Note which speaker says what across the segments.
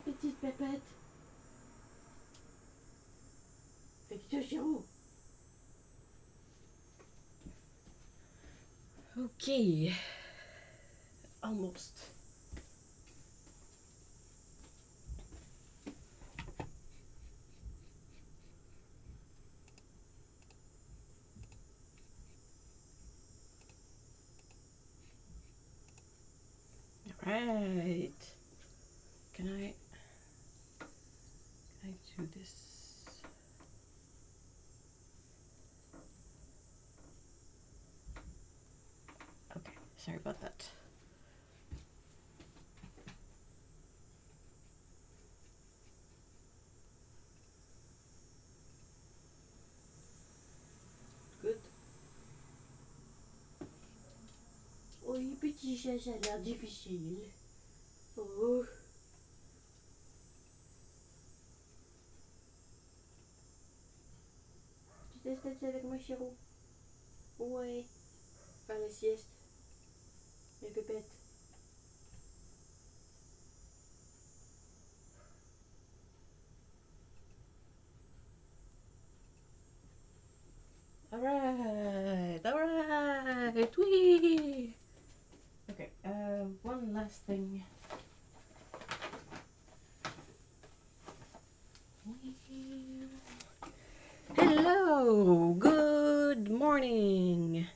Speaker 1: petite pépette. Fais que tu Okay. Almost. Right. Can I do this? Okay, sorry about that. Good. Oui, petit chat, ça a l'air difficile. Oh. Tu testes avec moi, chéro? Ouais. Faire la sieste. Les pépettes. Alright, wee! Okay, one last thing. Hello, good morning.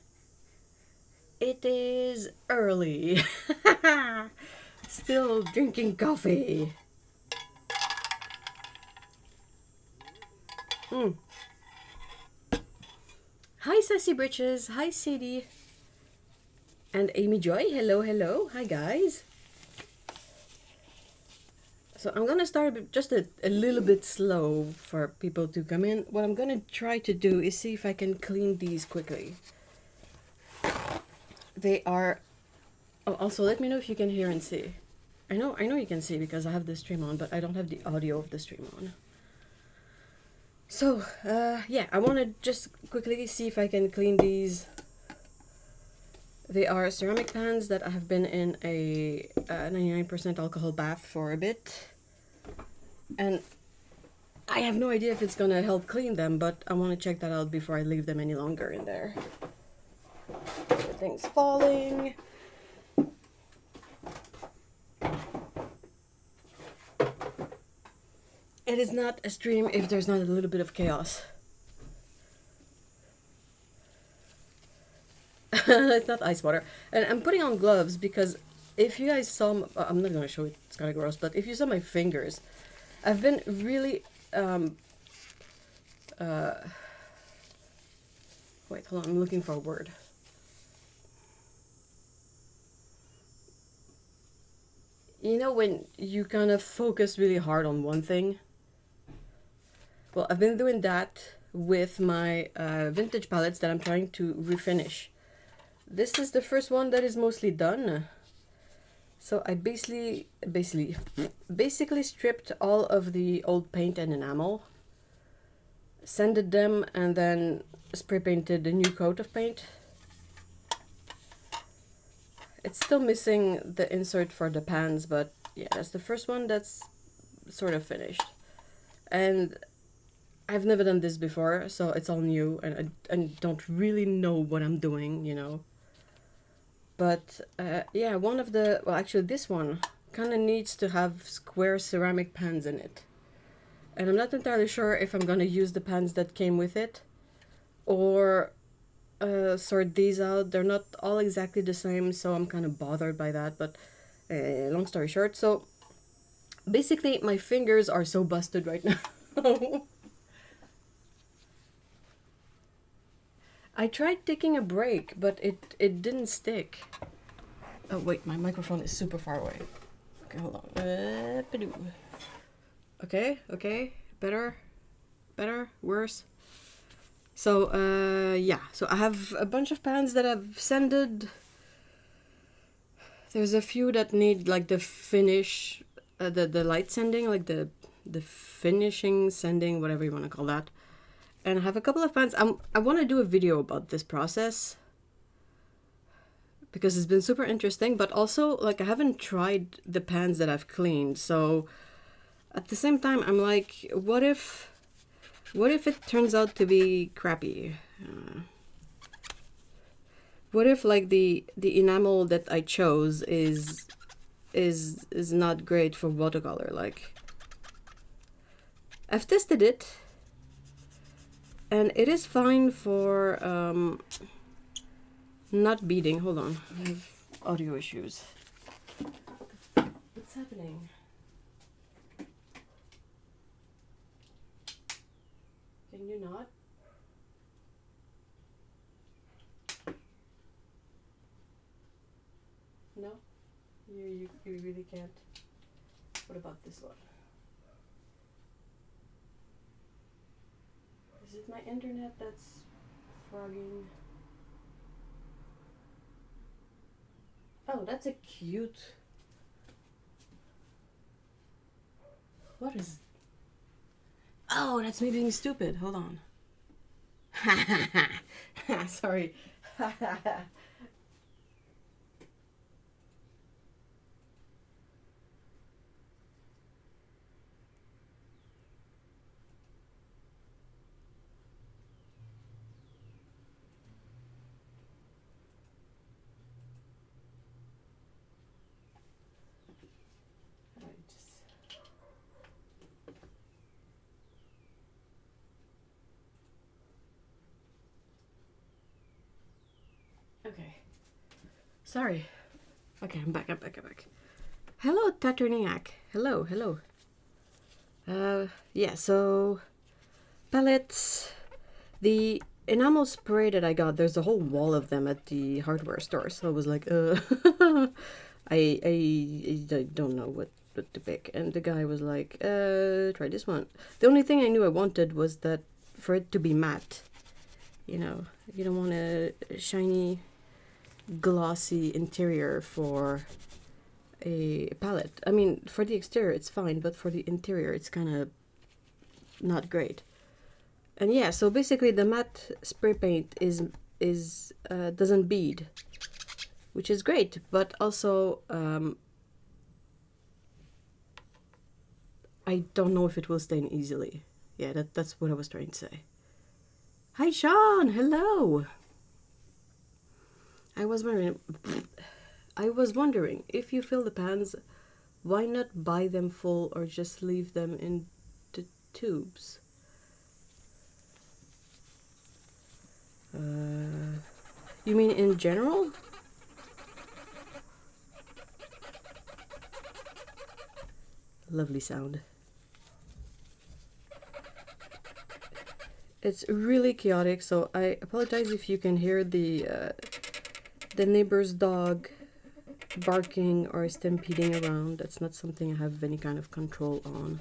Speaker 1: It is early. Still drinking coffee. Hi, Sassy Britches. Hi, Sadie. And Amy Joy. Hello, hello. Hi, guys. So I'm gonna start just a little bit slow for people to come in. What I'm gonna try to do is see if I can clean these quickly. They are... Oh, also let me know if you can hear and see. I know you can see because I have the stream on, but I don't have the audio of the stream on. So, yeah, I want to just quickly see if I can clean these. They are ceramic pans that I have been in a 99% alcohol bath for a bit. And I have no idea if it's gonna help clean them, but I want to check that out before I leave them any longer in there. Everything's falling. It is not a stream if there's not a little bit of chaos. It's not ice water. And I'm putting on gloves because if you guys saw... I'm not going to show it, it's kind of gross, but if you saw my fingers, I've been really... wait, hold on, I'm looking for a word. You know when you kind of focus really hard on one thing? Well, I've been doing that with my vintage palettes that I'm trying to refinish. This is the first one that is mostly done. So I basically stripped all of the old paint and enamel, sanded them, and then spray painted a new coat of paint. It's still missing the insert for the pans, but yeah, that's the first one that's sort of finished. And I've never done this before, so it's all new, and I don't really know what I'm doing, you know. But yeah, one of the... Well, actually this one kind of needs to have square ceramic pans in it. And I'm not entirely sure if I'm going to use the pans that came with it or sort these out. They're not all exactly the same, so I'm kind of bothered by that. But long story short, so basically my fingers are so busted right now. I tried taking a break, but it didn't stick. Oh wait, my microphone is super far away. Okay, hold on. Okay, better, worse. So yeah, so I have a bunch of pans that I've sanded. There's a few that need like the finish, the light sanding, like the finishing sanding, whatever you want to call that. And I have a couple of pans. I want to do a video about this process because it's been super interesting, but also like I haven't tried the pans that I've cleaned. So at the same time, I'm like, what if it turns out to be crappy? What if like the enamel that I chose is not great for watercolor? Like, I've tested it, and it is fine for not beading. Hold on, I have audio issues. What's happening? Can you not? No? You really can't? What about this one? Is it my internet that's frogging? Oh, that's a cute... What is... Oh, that's me being stupid. Hold on. Sorry. Okay. Sorry. Okay, I'm back. Hello, Taturniak. Hello. Yeah, so palettes. The enamel spray that I got, there's a whole wall of them at the hardware store. So I was like, I don't know what to pick. And the guy was like, try this one. The only thing I knew I wanted was that for it to be matte. You know, you don't want a shiny, glossy interior for a palette. I mean, for the exterior it's fine, but for the interior it's kind of not great. And yeah, so basically the matte spray paint is doesn't bead, which is great, but also I don't know if it will stain easily. Yeah, that's what I was trying to say. Hi Sean, hello. I was wondering if you fill the pans, why not buy them full or just leave them in the tubes? You mean in general? Lovely sound. It's really chaotic, so I apologize if you can hear the neighbor's dog barking or stampeding around. That's not something I have any kind of control on.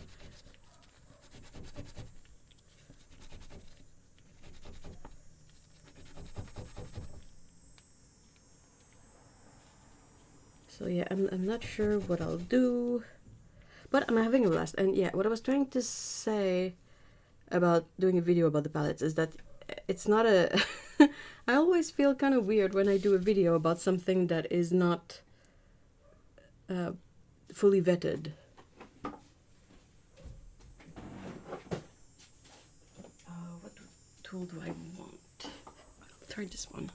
Speaker 1: So yeah, I'm not sure what I'll do, but I'm having a blast. And yeah, what I was trying to say about doing a video about the palettes is that it's not a... I always feel kind of weird when I do a video about something that is not fully vetted. What tool do I want? I'll try this one.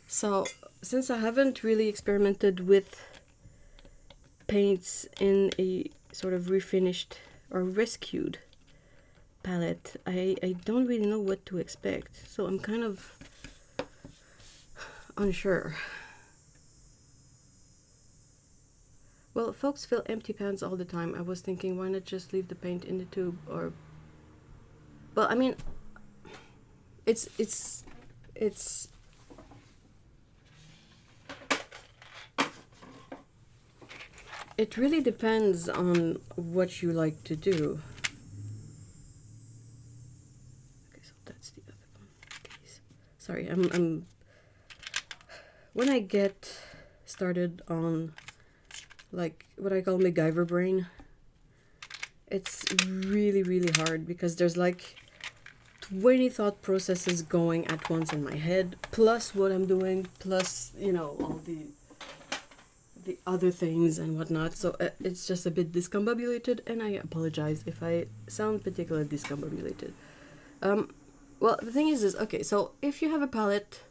Speaker 1: So, since I haven't really experimented with paints in a sort of refinished or rescued palette, I don't really know what to expect. So I'm kind of unsure. Well, folks fill empty pans all the time. I was thinking, why not just leave the paint in the tube? Or, well, I mean, it's it really depends on what you like to do. Okay, so that's the other one. These. Sorry, I'm when I get started on like what I call MacGyver brain, it's really hard because there's like 20 thought processes going at once in my head, plus what I'm doing, plus, you know, all the the other things and whatnot, so it's just a bit discombobulated, and I apologize if I sound particularly discombobulated. Well, the thing is okay, so if you have a palette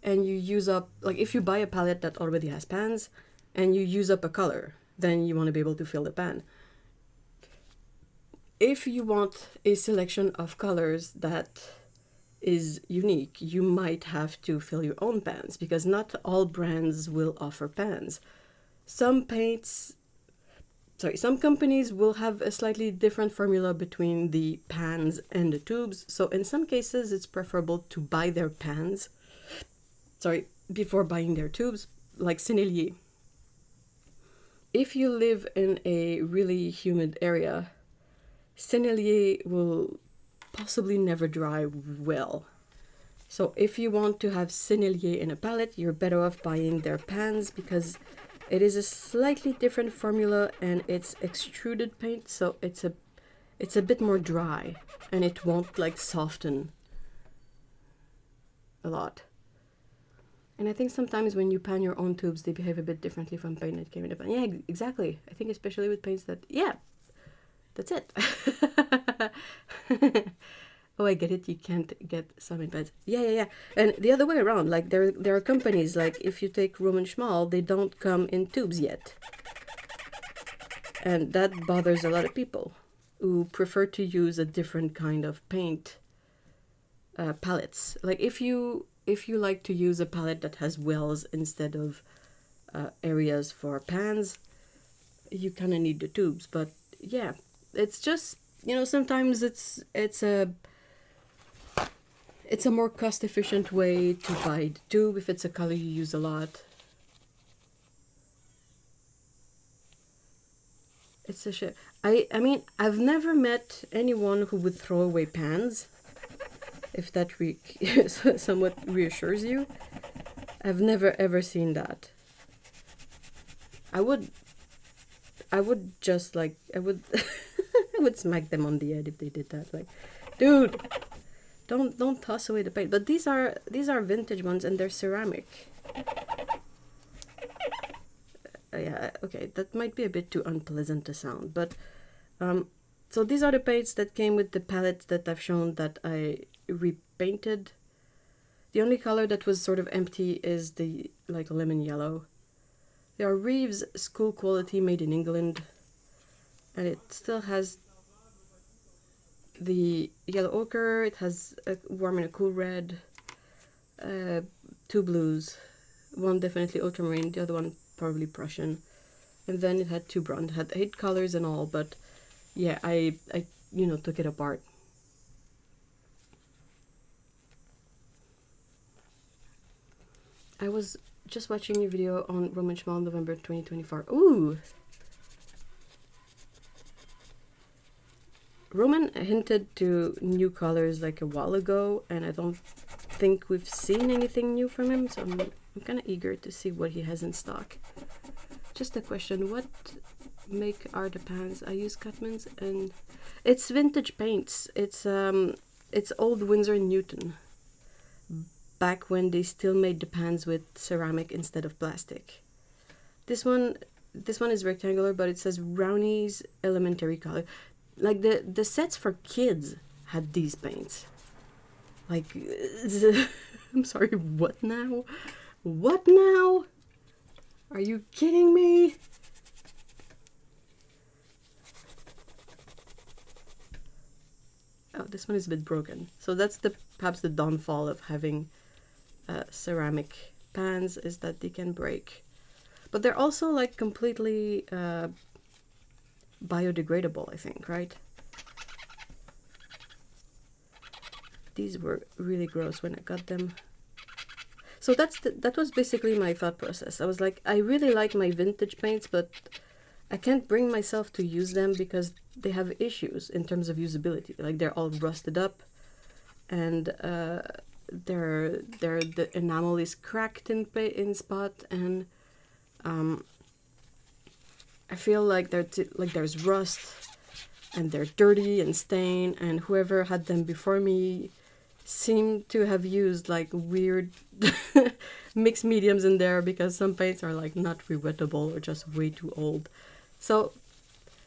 Speaker 1: and you use up, like if you buy a palette that already has pans and you use up a color, then you want to be able to fill the pan. If you want a selection of colors that is unique, you might have to fill your own pans, because not all brands will offer pans. Some companies will have a slightly different formula between the pans and the tubes, so in some cases it's preferable to buy their pans before buying their tubes, like Sennelier. If you live in a really humid area, Sennelier will possibly never dry well. So if you want to have Sennelier in a palette, you're better off buying their pans, because it is a slightly different formula and it's extruded paint, so it's a bit more dry and it won't like soften a lot. And I think sometimes when you pan your own tubes, they behave a bit differently from paint that came in a pan. Yeah, exactly. I think especially with paints that, yeah, that's it. Oh, I get it. You can't get some in pans. Yeah. And the other way around, like there are companies, like if you take Roman Schmal, they don't come in tubes yet. And that bothers a lot of people who prefer to use a different kind of paint palettes. Like if you like to use a palette that has wells instead of areas for pans, you kind of need the tubes. But yeah, it's just, sometimes it's a more cost-efficient way to buy the tube if it's a color you use a lot. It's a shit. I mean, I've never met anyone who would throw away pans, if that somewhat reassures you. I've never ever seen that. I would just like, I would smack them on the head if they did that. Like, dude, don't toss away the paint. But these are vintage ones and they're ceramic. Yeah, okay, that might be a bit too unpleasant to sound, but so these are the paints that came with the palettes that I've shown that I repainted. The only color that was sort of empty is the like lemon yellow. They are Reeves school quality, made in England, and it still has the yellow ochre. It has a warm and a cool red, two blues, one definitely ultramarine, the other one probably Prussian, and then it had two bronze. It had 8 colors and all, but yeah, I took it apart. I was just watching a video on Roman Schmal November 2024. Ooh! Roman hinted to new colors like a while ago, and I don't think we've seen anything new from him, so I'm kind of eager to see what he has in stock. Just a question, what make are the pans? I use Cutman's, and it's vintage paints. It's old Winsor & Newton, back when they still made the pans with ceramic instead of plastic. This one is rectangular, but it says Brownie's Elementary Color. Like the sets for kids had these paints. Like, I'm sorry, what now? What now? Are you kidding me? Oh, this one is a bit broken. So that's perhaps the downfall of having ceramic pans, is that they can break. But they're also like completely biodegradable, I think, right? These were really gross when I got them. So that was basically my thought process. I was like, I really like my vintage paints, but I can't bring myself to use them because they have issues in terms of usability. Like, they're all rusted up, and the enamel is cracked in spot, and I feel like there's rust, and they're dirty and stained, and whoever had them before me seemed to have used like weird mixed mediums in there because some paints are like not rewettable or just way too old. So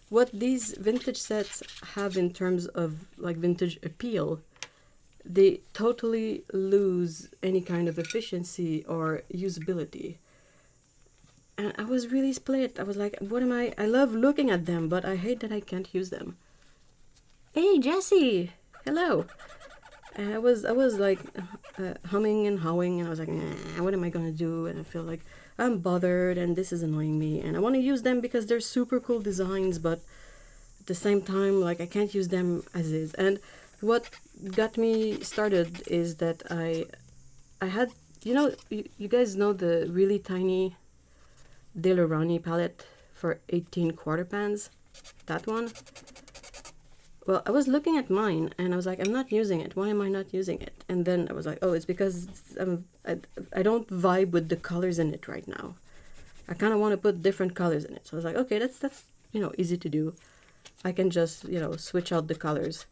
Speaker 1: what these vintage sets have in terms of like vintage appeal, they totally lose any kind of efficiency or usability. And I was really split. I was like, what am I love looking at them, but I hate that I can't use them. Hey, Jessie! Hello! And I was like humming and hawing, and I was like, nah, what am I gonna do? And I feel like I'm bothered, and this is annoying me, and I want to use them because they're super cool designs, but at the same time, like, I can't use them as is. And what got me started is that I had, you guys know the really tiny De La Rani palette for 18 quarter pans? That one? Well, I was looking at mine and I was like, I'm not using it. Why am I not using it? And then I was like, oh, it's because I don't vibe with the colors in it right now. I kind of want to put different colors in it. So I was like, okay, that's easy to do. I can just, switch out the colors.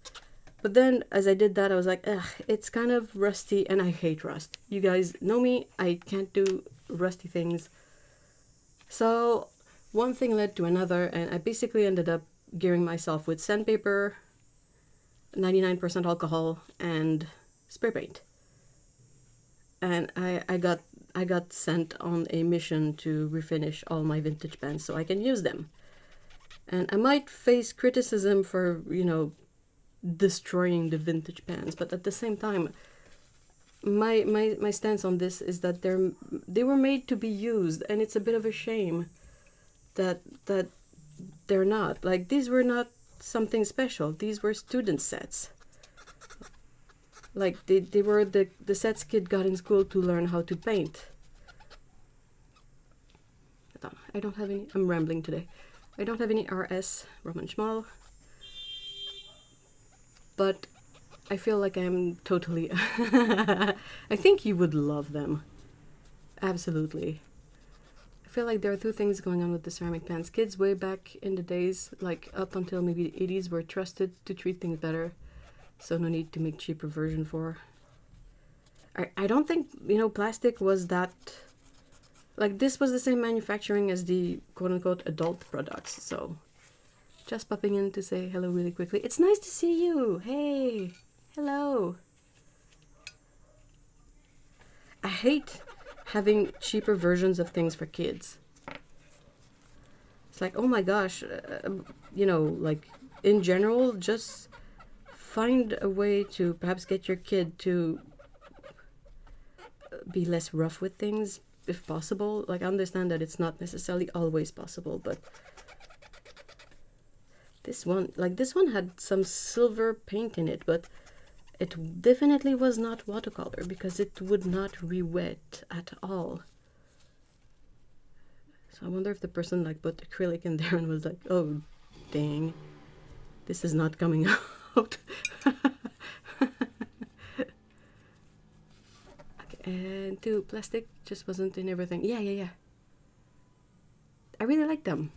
Speaker 1: But then as I did that, I was like, ugh, it's kind of rusty and I hate rust. You guys know me, I can't do rusty things. So one thing led to another, and I basically ended up gearing myself with sandpaper, 99% alcohol, and spray paint. And I got sent on a mission to refinish all my vintage pans so I can use them. And I might face criticism for, destroying the vintage pans, but at the same time, my stance on this is that they were made to be used, and it's a bit of a shame that they're not. Like, these were not something special. These were student sets. Like, they were the sets kid got in school to learn how to paint. I don't have any, I'm rambling today. I don't have any RS, Roman Schmal. But I feel like I'm totally... I think you would love them. Absolutely. I feel like there are two things going on with the ceramic pans. Kids way back in the days, like up until maybe the 80s, were trusted to treat things better. So no need to make cheaper version for. I don't think, plastic was that... Like, this was the same manufacturing as the quote-unquote adult products, so... Just popping in to say hello really quickly. It's nice to see you! Hey! Hello! I hate having cheaper versions of things for kids. It's like, oh my gosh, like, in general, just find a way to perhaps get your kid to be less rough with things, if possible. Like, I understand that it's not necessarily always possible, but this one had some silver paint in it, but it definitely was not watercolor because it would not re-wet at all. So I wonder if the person like put acrylic in there and was like, oh, dang, this is not coming out. Okay, and two, plastic just wasn't in everything. Yeah. I really like them.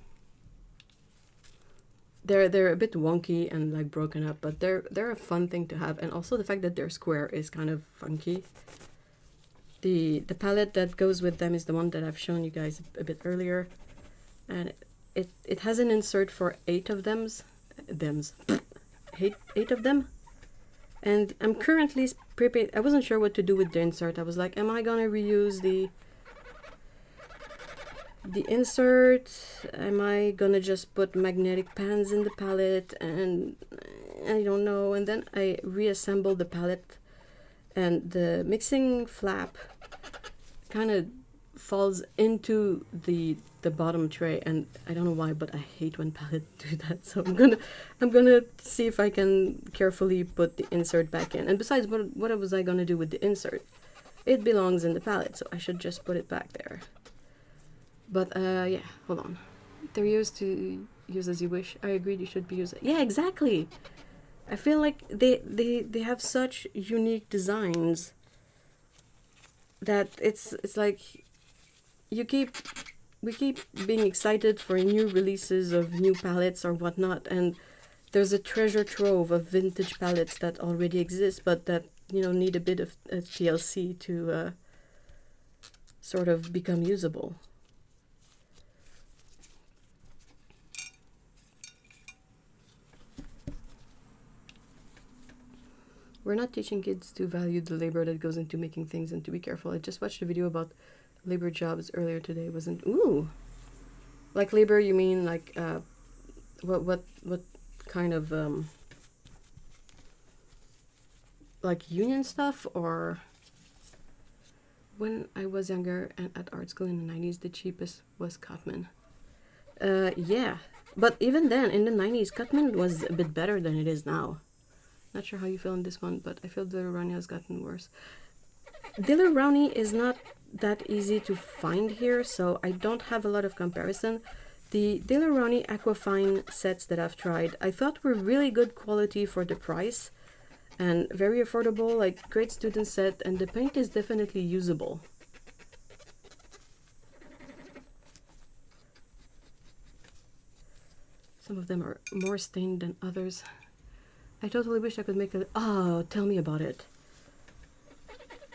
Speaker 1: They're a bit wonky and like broken up, but they're a fun thing to have, and also the fact that they're square is kind of funky. The palette that goes with them is the one that I've shown you guys a bit earlier, and it has an insert for 8 of them, and I'm currently prepaid. I wasn't sure what to do with the insert. I was like, am I gonna reuse the insert? Am I gonna just put magnetic pans in the palette? And I don't know. And then I reassembled the palette, and the mixing flap kind of falls into the bottom tray, and I don't know why, but I hate when palettes do that. So I'm gonna see if I can carefully put the insert back in. And besides, what was I gonna do with the insert? It belongs in the palette, so I should just put it back there. But yeah, hold on. They're used to use as you wish. I agreed you should be used. Yeah, exactly. I feel like they have such unique designs that it's like we keep being excited for new releases of new palettes or whatnot, and there's a treasure trove of vintage palettes that already exist, but that need a bit of TLC sort of become usable. We're not teaching kids to value the labor that goes into making things and to be careful. I just watched a video about labor jobs earlier today. Wasn't ooh, like labor? You mean like what kind of like union stuff? Or when I was younger and at art school in the 90s, the cheapest was Cotman. Yeah, but even then in the 90s, Cotman was a bit better than it is now. Not sure how you feel on this one, but I feel Daler-Rowney has gotten worse. Daler-Rowney is not that easy to find here, so I don't have a lot of comparison. The Daler-Rowney Aquafine sets that I've tried, I thought were really good quality for the price and very affordable, like great student set, and the paint is definitely usable. Some of them are more stained than others. I totally wish I could make a... Oh, tell me about it.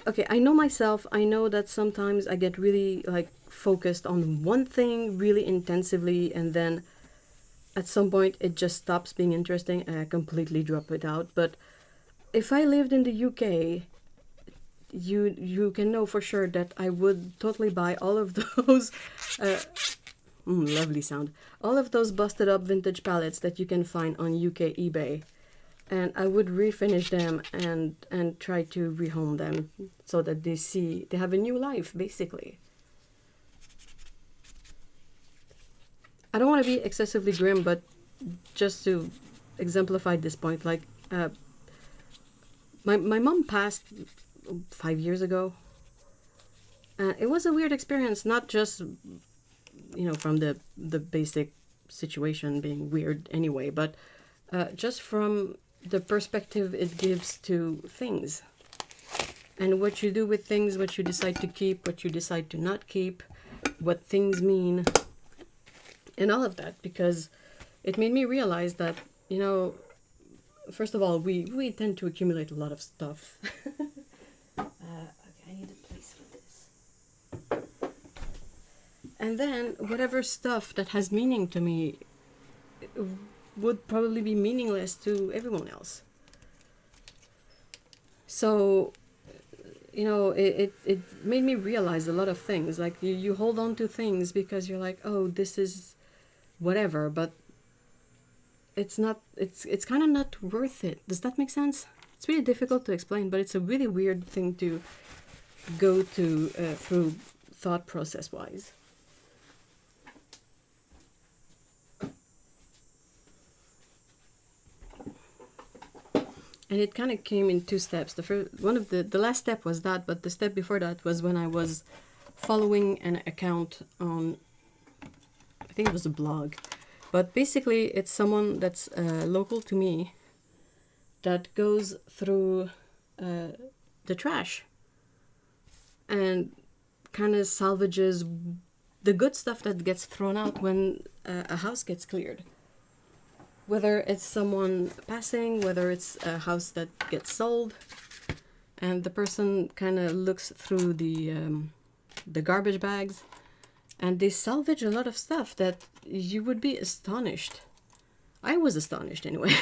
Speaker 1: Okay, I know myself. I know that sometimes I get really like focused on one thing really intensively, and then at some point it just stops being interesting and I completely drop it out. But if I lived in the UK, you can know for sure that I would totally buy all of those... lovely sound. All of those busted up vintage palettes that you can find on UK eBay. And I would refinish them and try to rehome them so that they have a new life, basically. I don't want to be excessively grim, but just to exemplify this point, like my mom passed 5 years ago. It was a weird experience, not just from the basic situation being weird anyway, but just from the perspective it gives to things and what you do with things, what you decide to keep, what you decide to not keep, what things mean, and all of that, because it made me realize that, first of all, we tend to accumulate a lot of stuff. Okay, I need a place for this. And then whatever stuff that has meaning to me would probably be meaningless to everyone else. So, it made me realize a lot of things. Like you hold on to things because you're like, oh, this is whatever, but it's kind of not worth it. Does that make sense? It's really difficult to explain, but it's a really weird thing to go to through thought process wise. And it kind of came in two steps. The last step was that, but the step before that was when I was following an account on, I think it was a blog, but basically it's someone that's local to me that goes through the trash and kind of salvages the good stuff that gets thrown out when a house gets cleared. Whether it's someone passing, whether it's a house that gets sold, and the person kind of looks through the garbage bags, and they salvage a lot of stuff that you would be astonished. I was astonished anyway.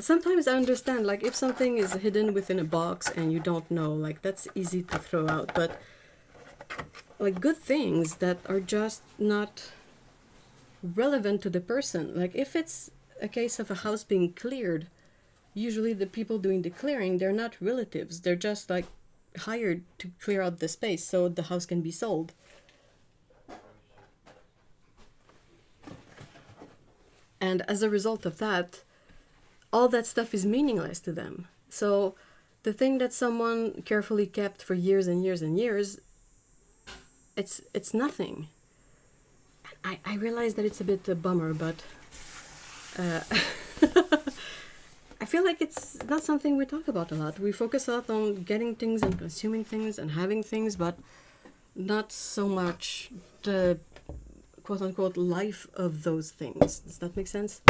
Speaker 1: Sometimes I understand, like if something is hidden within a box and you don't know, like that's easy to throw out, but like good things that are just not relevant to the person. Like if it's a case of a house being cleared, usually the people doing the clearing, they're not relatives. They're just like hired to clear out the space so the house can be sold. And as a result of that, all that stuff is meaningless to them. So the thing that someone carefully kept for years and years and years, it's nothing. I realize that it's a bit a bummer, but I feel like it's not something we talk about a lot. We focus a lot on getting things and consuming things and having things, but not so much the quote-unquote life of those things. Does that make sense?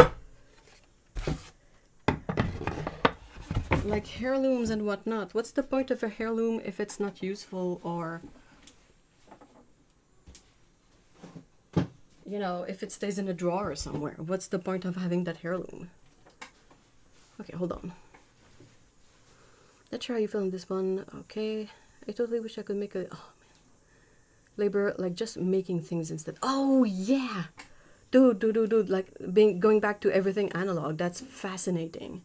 Speaker 1: like heirlooms and whatnot. What's the point of a heirloom if it's not useful, or, you know, if it stays in a drawer somewhere? What's the point of having that heirloom? Okay, hold on. Not sure how you feel on this one. Okay. I totally wish I could make a... Oh, man. Labor, like just making things instead. Oh, yeah! Dude. Like going back to everything analog. That's fascinating.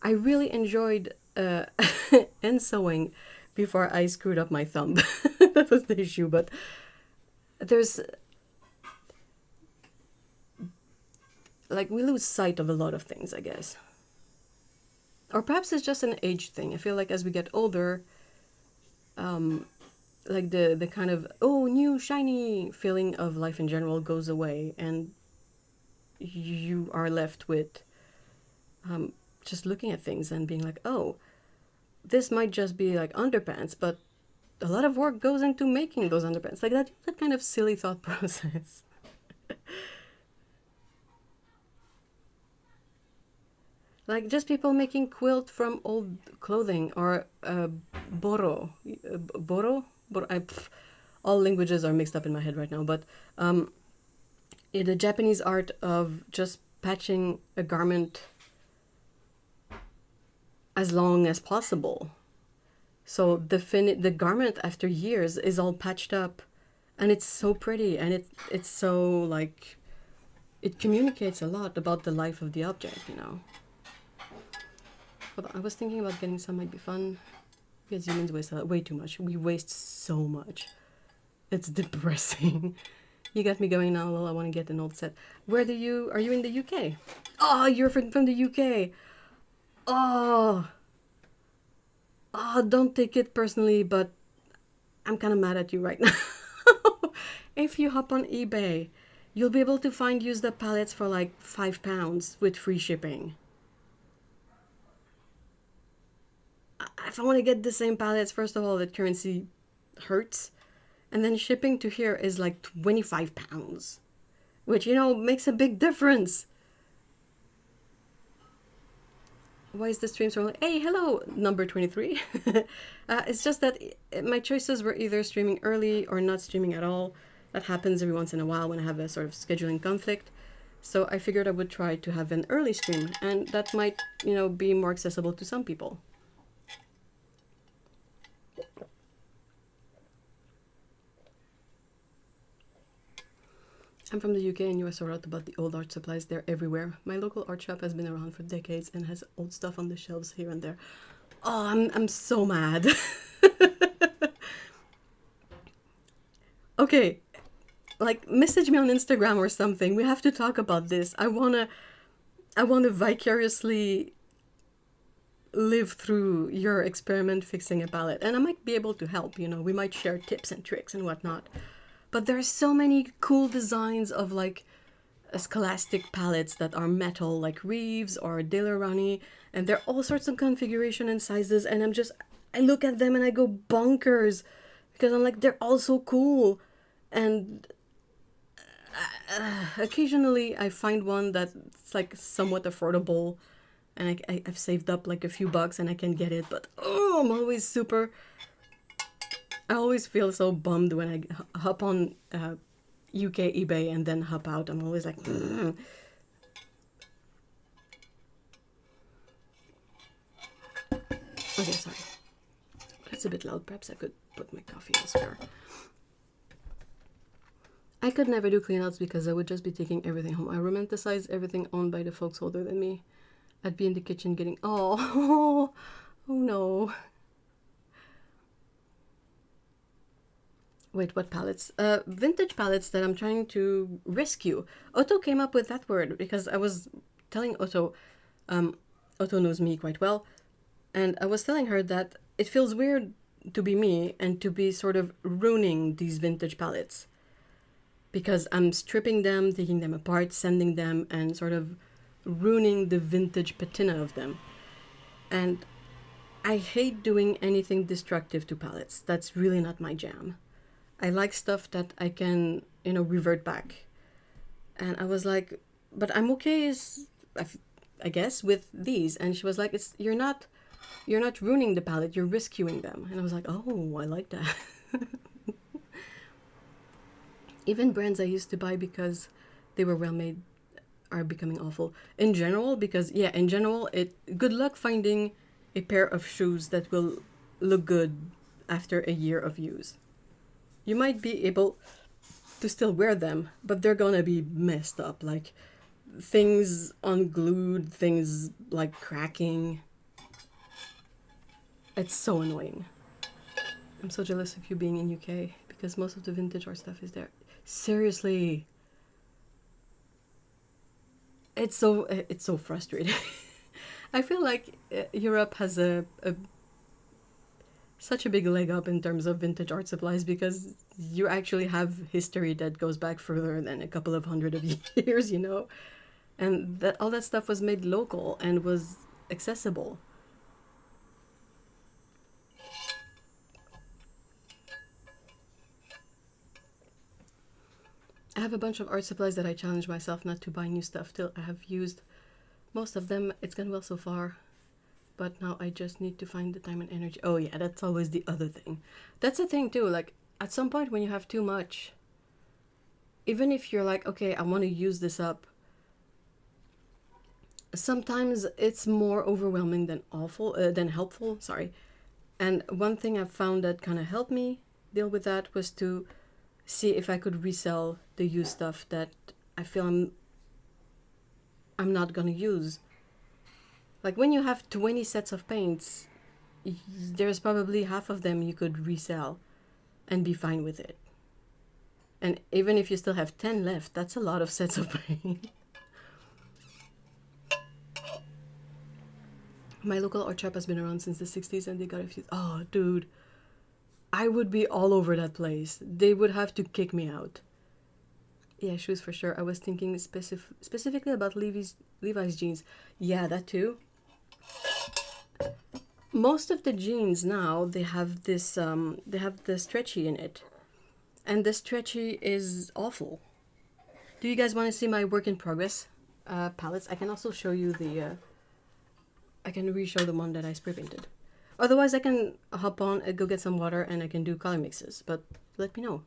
Speaker 1: I really enjoyed end sewing before I screwed up my thumb. That was the issue, but there's... Like, we lose sight of a lot of things, I guess. Or perhaps it's just an age thing. I feel like as we get older, like the kind of, oh, new, shiny feeling of life in general goes away, and you are left with just looking at things and being like, oh, this might just be like underpants, but a lot of work goes into making those underpants. Like that kind of silly thought process. Like just people making quilt from old clothing, or boro. All languages are mixed up in my head right now, but the Japanese art of just patching a garment as long as possible. So the garment after years is all patched up, and it's so pretty, and it's so like, it communicates a lot about the life of the object, you know. Hold on, I was thinking about getting some, might be fun. Because humans waste way too much. We waste so much. It's depressing. You got me going now. Well, I want to get an old set. Are you in the UK? Oh, you're from the UK. Oh, don't take it personally, but I'm kind of mad at you right now. If you hop on eBay, you'll be able to find used up palettes for like £5 with free shipping. If I want to get the same palettes, first of all, the currency hurts. And then shipping to here is like £25, which, you know, makes a big difference. Why is the stream so early? Hey, hello, number 23. It's just that my choices were either streaming early or not streaming at all. That happens every once in a while when I have a sort of scheduling conflict. So I figured I would try to have an early stream, and that might, you know, be more accessible to some people. I'm from the UK, and you are so right about the old art supplies. They're everywhere. My local art shop has been around for decades and has old stuff on the shelves here and there. Oh, I'm so mad. Okay, like message me on Instagram or something. We have to talk about this. I wanna vicariously live through your experiment fixing a palette, and I might be able to help. You know, we might share tips and tricks and whatnot. But there are so many cool designs of like scholastic palettes that are metal, like Reeves or Daler-Rowney, and they're all sorts of configuration and sizes, and I look at them and I go bonkers because I'm like, they're all so cool. And occasionally I find one that's like somewhat affordable, and I've saved up like a few bucks and I can get it, but I always feel so bummed when I hop on UK eBay and then hop out. I'm always like, okay, sorry. That's a bit loud. Perhaps I could put my coffee elsewhere. I could never do cleanouts because I would just be taking everything home. I romanticize everything owned by the folks older than me. I'd be in the kitchen getting, oh no. Wait, what palettes? Vintage palettes that I'm trying to rescue. Otto came up with that word because I was telling Otto, Otto knows me quite well, and I was telling her that it feels weird to be me and to be sort of ruining these vintage palettes because I'm stripping them, taking them apart, sanding them, and sort of ruining the vintage patina of them. And I hate doing anything destructive to palettes. That's really not my jam. I like stuff that I can, you know, revert back. And I was like, but I'm okay I guess, with these. And she was like, "It's you're not ruining the palette, you're rescuing them." And I was like, "Oh, I like that." Even brands I used to buy because they were well made are becoming awful. In general, because yeah, in general, good luck finding a pair of shoes that will look good after a year of use. You might be able to still wear them, but they're gonna be messed up, like things unglued, things like cracking. It's so annoying. I'm so jealous of you being in UK because most of the vintage art stuff is there. Seriously. It's so frustrating. I feel like Europe has such a big leg up in terms of vintage art supplies because you actually have history that goes back further than a couple of hundred of years, you know, and that all that stuff was made local and was accessible. I have a bunch of art supplies that I challenge myself not to buy new stuff till I have used most of them. It's gone well so far, but now I just need to find the time and energy. Oh yeah, that's always the other thing. That's the thing too, like at some point when you have too much, even if you're like, okay, I want to use this up, sometimes it's more overwhelming than helpful, sorry. And one thing I've found that kind of helped me deal with that was to see if I could resell the used stuff that I feel I'm not gonna use. Like when you have 20 sets of paints, there's probably half of them you could resell and be fine with it. And even if you still have 10 left, that's a lot of sets of paint. My local art shop has been around since the 60s and they got a few. Oh, dude. I would be all over that place. They would have to kick me out. Yeah, shoes for sure. I was thinking specifically about Levi's jeans. Yeah, that too. Most of the jeans now, they have this, they have the stretchy in it. And the stretchy is awful. Do you guys want to see my work in progress palettes? I can also show you the, I can re-show the one that I spray painted. Otherwise, I can hop on and go get some water and I can do color mixes, but let me know.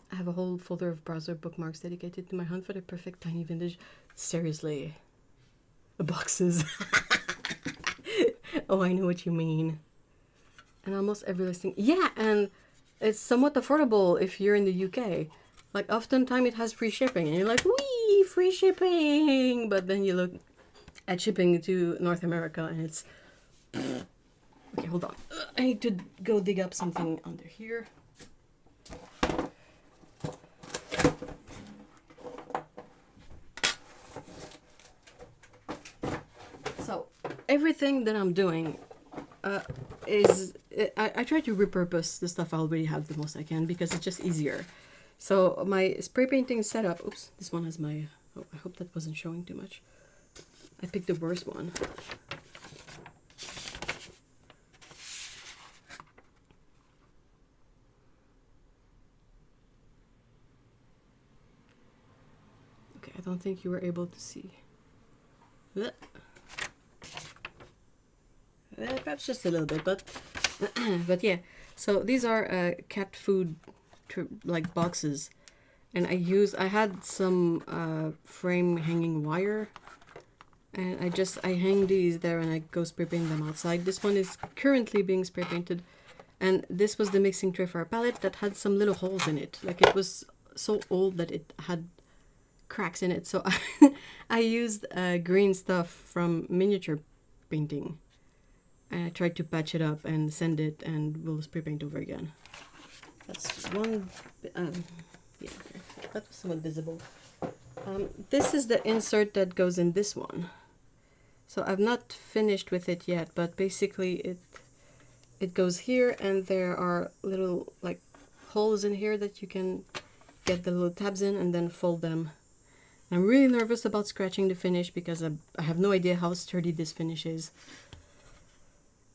Speaker 1: I have a whole folder of browser bookmarks dedicated to my hunt for the perfect tiny vintage. Seriously. Boxes. Oh, I know what you mean. And almost every listing. Yeah, and it's somewhat affordable if you're in the UK. Like, oftentimes it has free shipping, and you're like, wee, free shipping! But then you look at shipping to North America, and it's... Okay, hold on. I need to go dig up something under here. So, everything that I'm doing is... I try to repurpose the stuff I already have the most I can, because it's just easier. So, my spray painting setup... Oops, this one has my... Oh, I hope that wasn't showing too much. I picked the worst one. Okay, I don't think you were able to see. Perhaps just a little bit, but but yeah. So these are cat food like boxes, and I had some frame hanging wire. And I hang these there and I go spray paint them outside. This one is currently being spray painted. And this was the mixing tray for our palette that had some little holes in it. Like it was so old that it had cracks in it. So I used green stuff from miniature painting. And I tried to patch it up and send it and we'll spray paint over again. That's one, yeah, okay. That was somewhat visible. This is the insert that goes in this one. So I've not finished with it yet, but basically it goes here and there are little like holes in here that you can get the little tabs in and then fold them. I'm really nervous about scratching the finish because I have no idea how sturdy this finish is.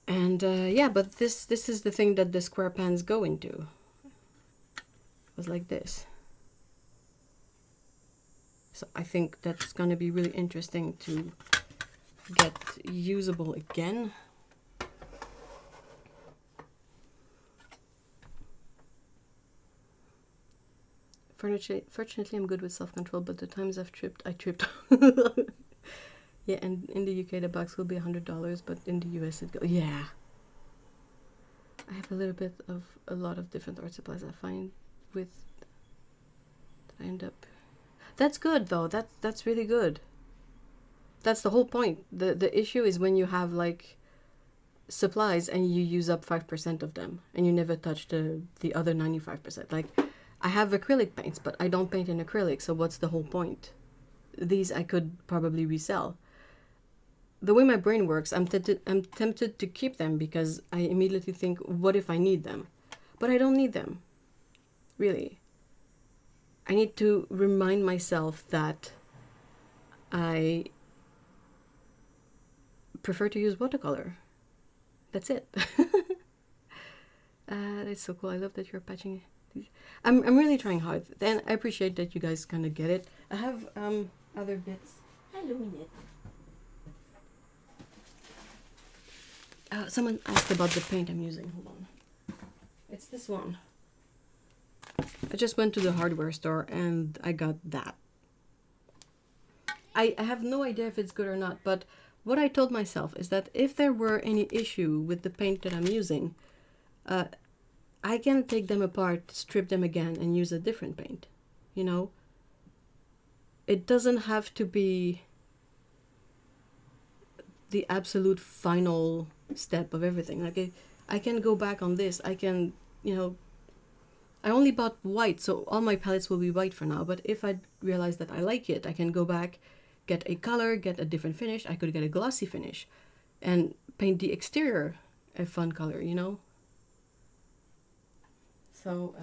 Speaker 1: And yeah, but this is the thing that the square pans go into. It was like this. So I think that's gonna be really interesting to get usable again. Fortunately, I'm good with self-control, but the times I've tripped, I tripped. Yeah, and in the UK the box will be $100, but in the US it goes, yeah. I have a little bit of a lot of different art supplies I find with that I end up. That's good though. That's really good. That's the whole point. The issue is when you have like supplies and you use up 5% of them and you never touch the other 95%. Like I have acrylic paints, but I don't paint in acrylic, so what's the whole point? These I could probably resell. The way my brain works, I'm tempted to keep them because I immediately think, what if I need them? But I don't need them, really. I need to remind myself that I prefer to use watercolor. That's it. That's so cool. I love that you're patching these. I'm really trying hard, and I appreciate that you guys kind of get it. I have other bits. Hello, Minette. Someone asked about the paint I'm using. Hold on. It's this one. I just went to the hardware store and I got that. I have no idea if it's good or not, but what I told myself is that if there were any issue with the paint that I'm using, I can take them apart, strip them again, and use a different paint. You know? It doesn't have to be the absolute final step of everything. Like I can go back on this. I can, you know, I only bought white, so all my palettes will be white for now. But if I realize that I like it, I can go back, get a color, get a different finish. I could get a glossy finish and paint the exterior a fun color, you know? So,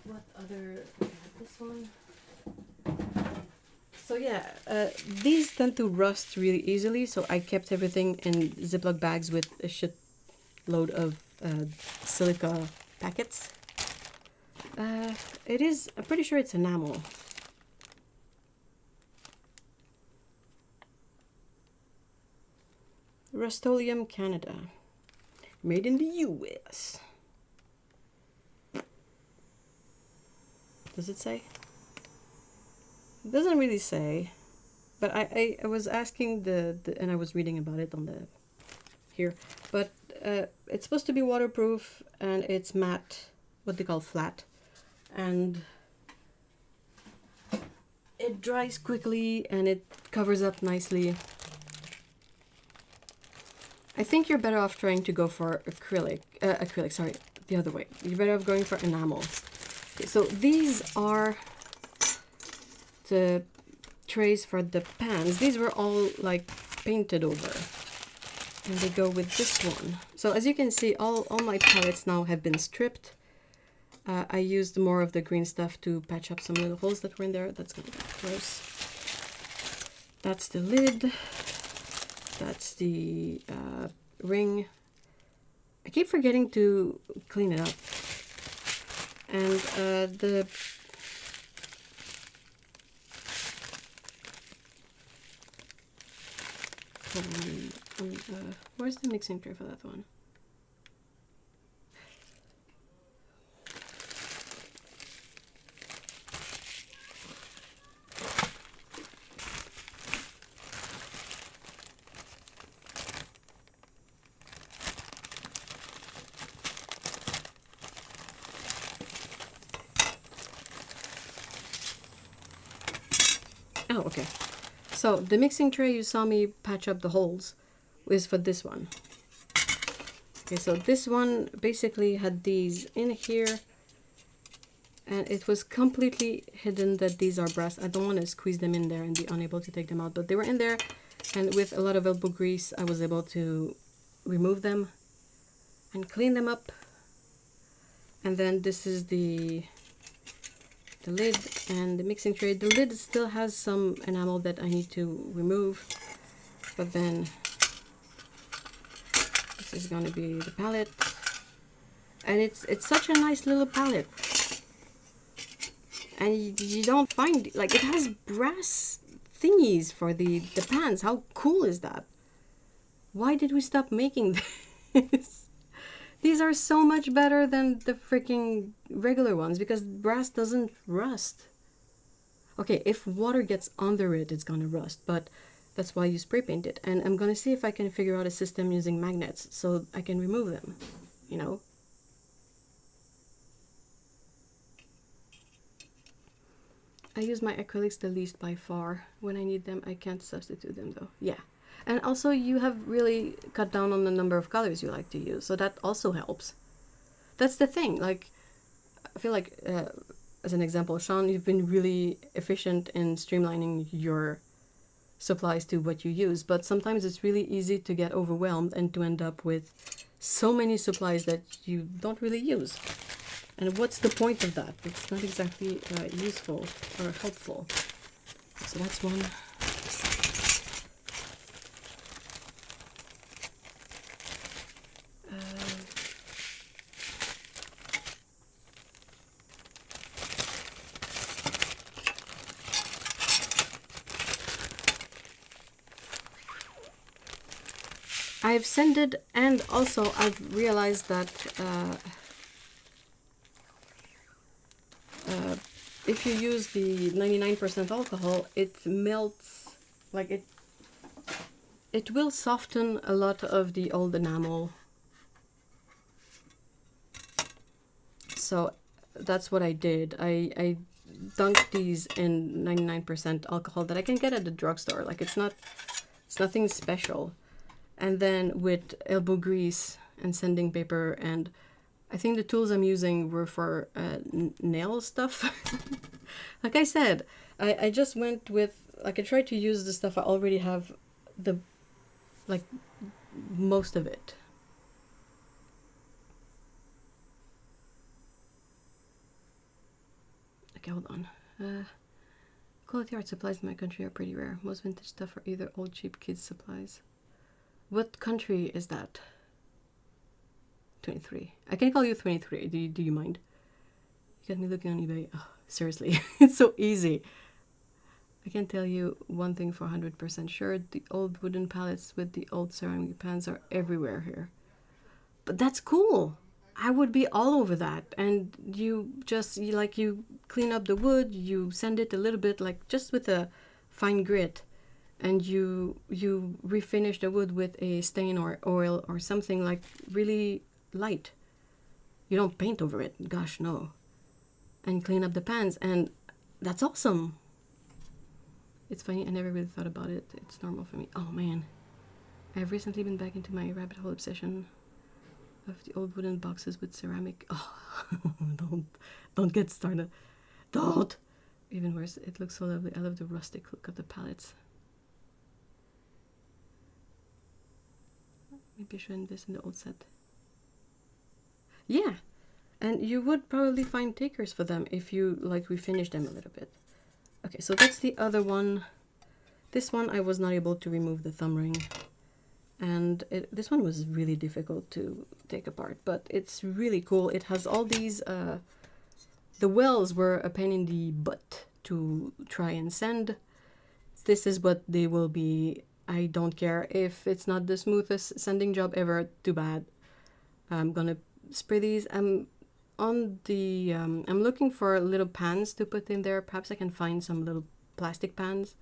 Speaker 1: what other, this one? So yeah, these tend to rust really easily, so I kept everything in Ziploc bags with a shit load of silica packets. I'm pretty sure it's enamel. Rust-Oleum Canada. Made in the US. Does it say? It doesn't really say, but I was asking and I was reading about it on the here, but it's supposed to be waterproof and it's matte, what they call flat, and it dries quickly and it covers up nicely. I think you're better off trying to go for acrylic, sorry, the other way. You're better off going for enamel. Okay, so these are the trays for the pans. These were all like painted over and they go with this one. So as you can see, all my palettes now have been stripped. I used more of the green stuff to patch up some little holes that were in there. That's gonna be gross. That's the lid. That's the ring. I keep forgetting to clean it up. And the where's the mixing tray for that one? Oh, okay. So the mixing tray you saw me patch up the holes is for this one. Okay, so this one basically had these in here and it was completely hidden that these are brass. I don't want to squeeze them in there and be unable to take them out, but they were in there, and with a lot of elbow grease I was able to remove them and clean them up. And then this is the lid and the mixing tray. The lid still has some enamel that I need to remove, but then this is going to be the palette, and it's such a nice little palette, And you don't find, like, it has brass thingies for the pans. How cool is that? Why did we stop making this? These are so much better than the freaking regular ones because brass doesn't rust. Okay, if water gets under it, it's gonna rust, but that's why you spray paint it. And I'm gonna see if I can figure out a system using magnets so I can remove them, you know? I use my acrylics the least by far. When I need them, I can't substitute them though. Yeah. And also you have really cut down on the number of colors you like to use, so that also helps. That's the thing, like, I feel like, as an example, Sean, you've been really efficient in streamlining your supplies to what you use, but sometimes it's really easy to get overwhelmed and to end up with so many supplies that you don't really use. And what's the point of that? It's not exactly useful or helpful. So that's one. I've sanded, and also I've realized that if you use the 99% alcohol, it melts, like it will soften a lot of the old enamel. So that's what I did. I dunked these in 99% alcohol that I can get at the drugstore. Like it's nothing special. And then with elbow grease and sanding paper, and I think the tools I'm using were for nail stuff. Like I said, I just went with, like, I tried to use the stuff I already have, most of it. Okay, hold on. Quality art supplies in my country are pretty rare. Most vintage stuff are either old cheap kids supplies. What country is that? 23. I can call you 23. Do you mind? You got me looking on eBay. Oh, seriously, it's so easy. I can tell you one thing for 100% sure. The old wooden pallets with the old ceramic pans are everywhere here. But that's cool. I would be all over that. And you clean up the wood, you sand it a little bit, like just with a fine grit. And you refinish the wood with a stain or oil or something, like really light. You don't paint over it, gosh no. And clean up the pans, and that's awesome. It's funny, I never really thought about it. It's normal for me. Oh man, I've recently been back into my rabbit hole obsession of the old wooden boxes with ceramic. Oh, don't get started. Don't. Even worse, it looks so lovely. I love the rustic look of the palettes. Maybe I should invest in the old set. Yeah, and you would probably find takers for them if you refinish them a little bit. Okay, so that's the other one. This one I was not able to remove the thumb ring, and this one was really difficult to take apart, but it's really cool. It has all these, the wells were a pain in the butt to try and sand. This is what they will be. I don't care if it's not the smoothest sanding job ever, too bad. I'm gonna spray these. I'm looking for little pans to put in there. Perhaps I can find some little plastic pans,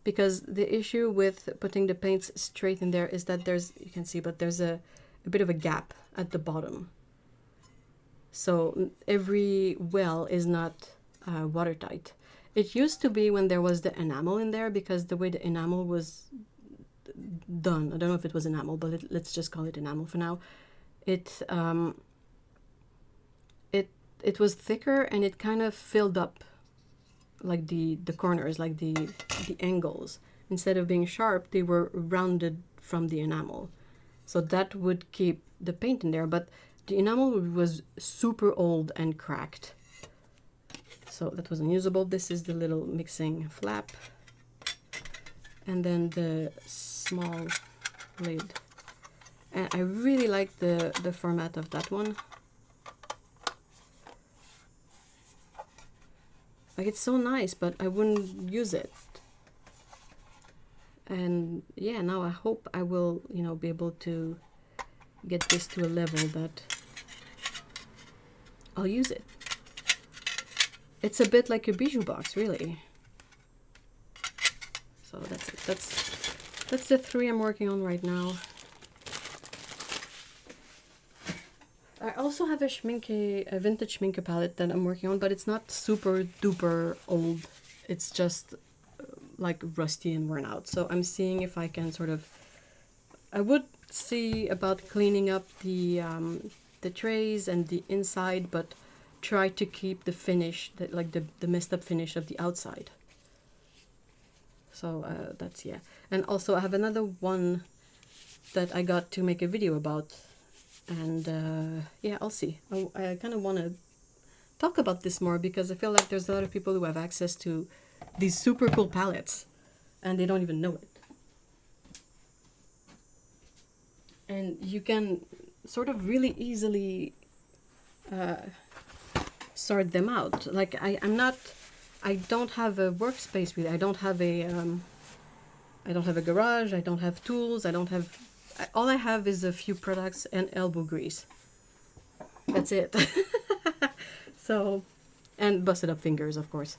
Speaker 1: because the issue with putting the paints straight in there is that you can see, but there's a bit of a gap at the bottom. So every well is not watertight. It used to be when there was the enamel in there, because the way the enamel was done, I don't know if it was enamel, but let's just call it enamel for now. It was thicker, and it kind of filled up like the corners, like the angles. Instead of being sharp, they were rounded from the enamel. So that would keep the paint in there, but the enamel was super old and cracked. So that was unusable. This is the little mixing flap. And then the small lid. And I really like the format of that one. Like, it's so nice, but I wouldn't use it. And yeah, now I hope I will, you know, be able to get this to a level that I'll use it. It's a bit like a bijou box, really. So that's it. That's the 3 I'm working on right now. I also have a vintage schminke palette that I'm working on, but it's not super duper old. It's just like rusty and worn out. So I'm seeing if I can sort of, I would see about cleaning up the trays and the inside, but try to keep the finish, like the messed up finish of the outside. So that's, yeah. And also I have another one that I got to make a video about. And yeah, I'll see. I kind of want to talk about this more because I feel like there's a lot of people who have access to these super cool palettes and they don't even know it. And you can sort of really easily sort them out. Like I don't have a workspace really. I don't have a garage. I don't have tools. All I have is a few products and elbow grease. That's it. So, and busted up fingers, of course.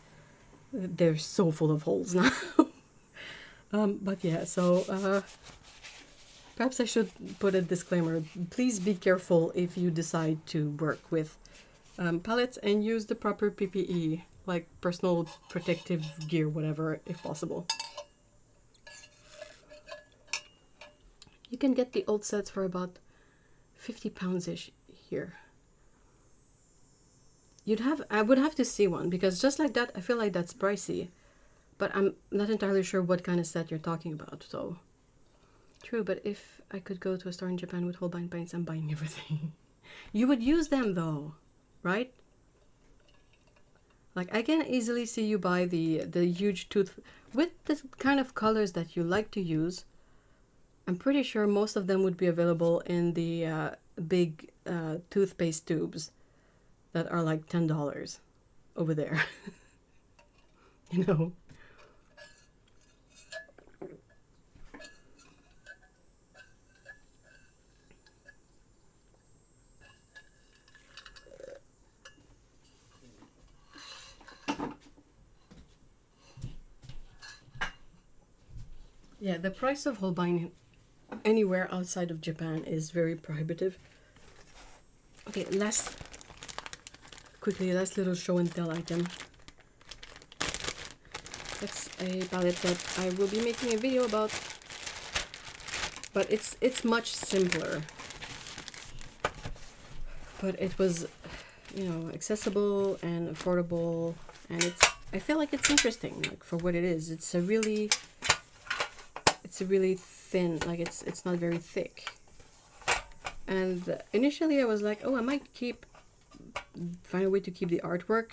Speaker 1: They're so full of holes now. But yeah, so perhaps I should put a disclaimer. Please be careful if you decide to work with palettes and use the proper PPE, like personal protective gear, whatever, if possible. You can get the old sets for about £50-ish here. I would have to see one, because just like that, I feel like that's pricey. But I'm not entirely sure what kind of set you're talking about, so. True, but if I could go to a store in Japan with Holbein paints, I'm buying everything. You would use them though, right? Like, I can easily see you buy the huge tooth with the kind of colors that you like to use. I'm pretty sure most of them would be available in the big toothpaste tubes that are like $10 over there. You know? Yeah, the price of Holbein anywhere outside of Japan is very prohibitive. Okay, last little show and tell item. That's a palette that I will be making a video about, but it's much simpler. But it was, you know, accessible and affordable, and I feel like it's interesting, like, for what it is. It's a really thin, like it's not very thick. And initially I was like, oh, I might find a way to keep the artwork.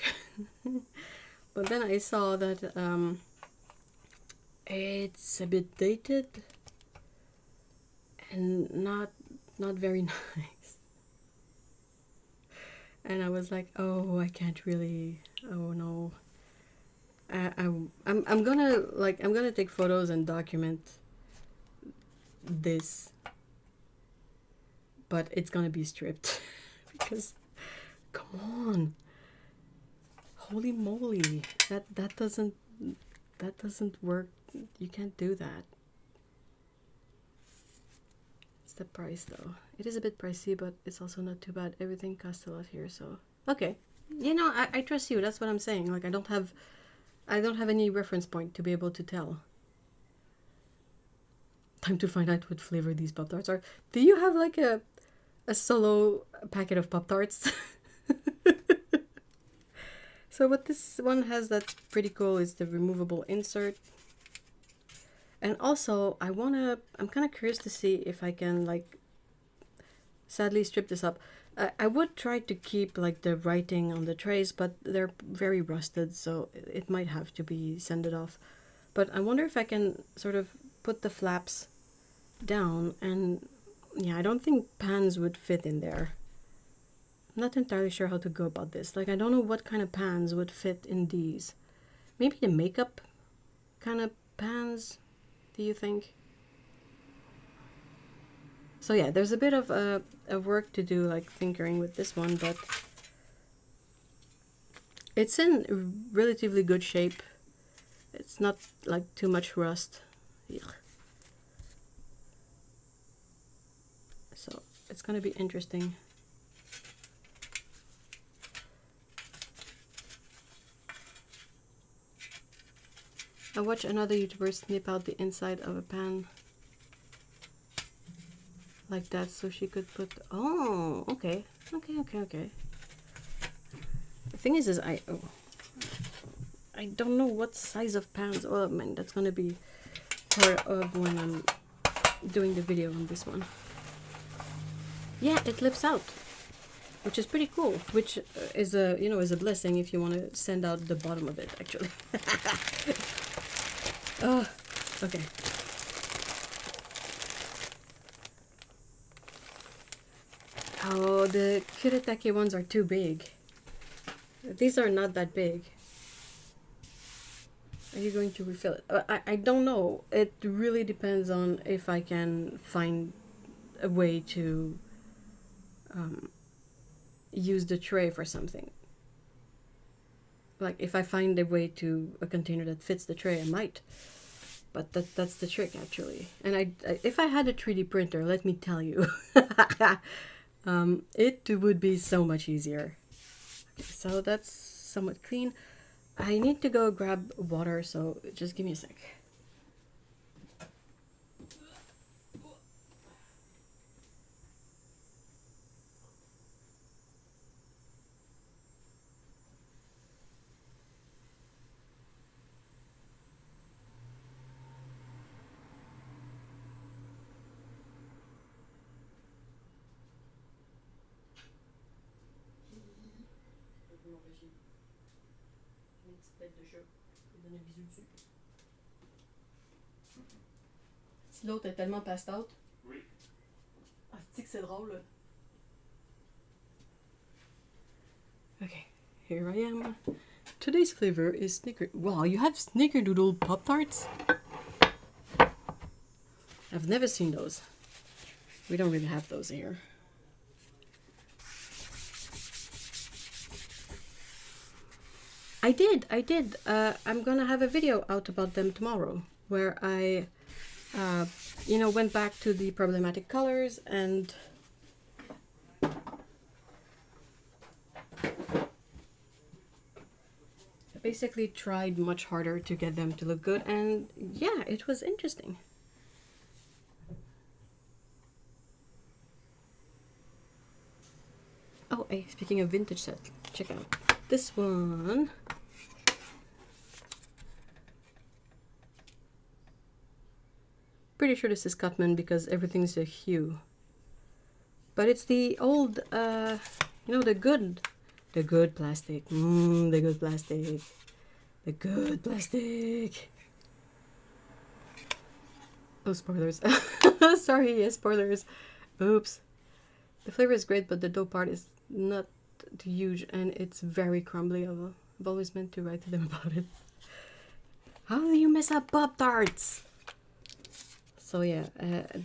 Speaker 1: But then I saw that it's a bit dated and not very nice. And I was like, oh, I can't really, oh no. I'm gonna take photos and document this, but it's gonna be stripped because, come on, holy moly, that doesn't work. You can't do that. It's the price though. It is a bit pricey, but it's also not too bad. Everything costs a lot here, so okay. You know, I trust you. That's what I'm saying. Like, I don't have any reference point to be able to tell. Time to find out what flavor these Pop-Tarts are. Do you have like a solo packet of Pop-Tarts? So what this one has that's pretty cool is the removable insert. And also, I'm kind of curious to see if I can, like, sadly strip this up. I would try to keep like the writing on the trays, but they're very rusted, so it might have to be sanded off. But I wonder if I can sort of put the flaps down, and yeah, I don't think pans would fit in there. not entirely sure how to go about this. Like, I don't know what kind of pans would fit in these. Maybe the makeup kind of pans, do you think? So yeah, there's a bit of work to do, like tinkering with this one, but it's in relatively good shape. It's not like too much rust. Ugh. So it's gonna be interesting. I watched another YouTuber snip out the inside of a pan like that so she could put, oh, okay. The thing is I don't know what size of pans. Oh man, that's gonna be part of when I'm doing the video on this one. Yeah, it lifts out, which is pretty cool, which is a, you know, is a blessing if you want to send out the bottom of it, actually. Oh, okay. Oh, the Caturday ones are too big. These are not that big. Are you going to refill it? I don't know. It really depends on if I can find a way to use the tray for something. Like, if I find a way to a container that fits the tray, I might. But that's the trick, actually. And I if I had a 3D printer, let me tell you, it would be so much easier. Okay, so that's somewhat clean. I need to go grab water, so just give me a sec. Si l'autre est tellement passed out. Oui. Ah, c'est drôle. Okay, here I am. Today's flavor is Snicker. Wow, you have Snickerdoodle Pop-Tarts? I've never seen those. We don't really have those here. I did. I'm gonna have a video out about them tomorrow, where I, you know, went back to the problematic colors and basically tried much harder to get them to look good, and yeah, it was interesting. Oh, hey, speaking of vintage set, check out this one. Pretty sure this is Cutman because everything's a hue. But it's the old, you know, the good plastic. The good plastic. The good plastic. Oh, spoilers. Sorry, yes, spoilers. Oops. The flavor is great, but the dough part is not huge and it's very crumbly. I've always meant to write to them about it. How do you mess up Pop-Tarts? So yeah,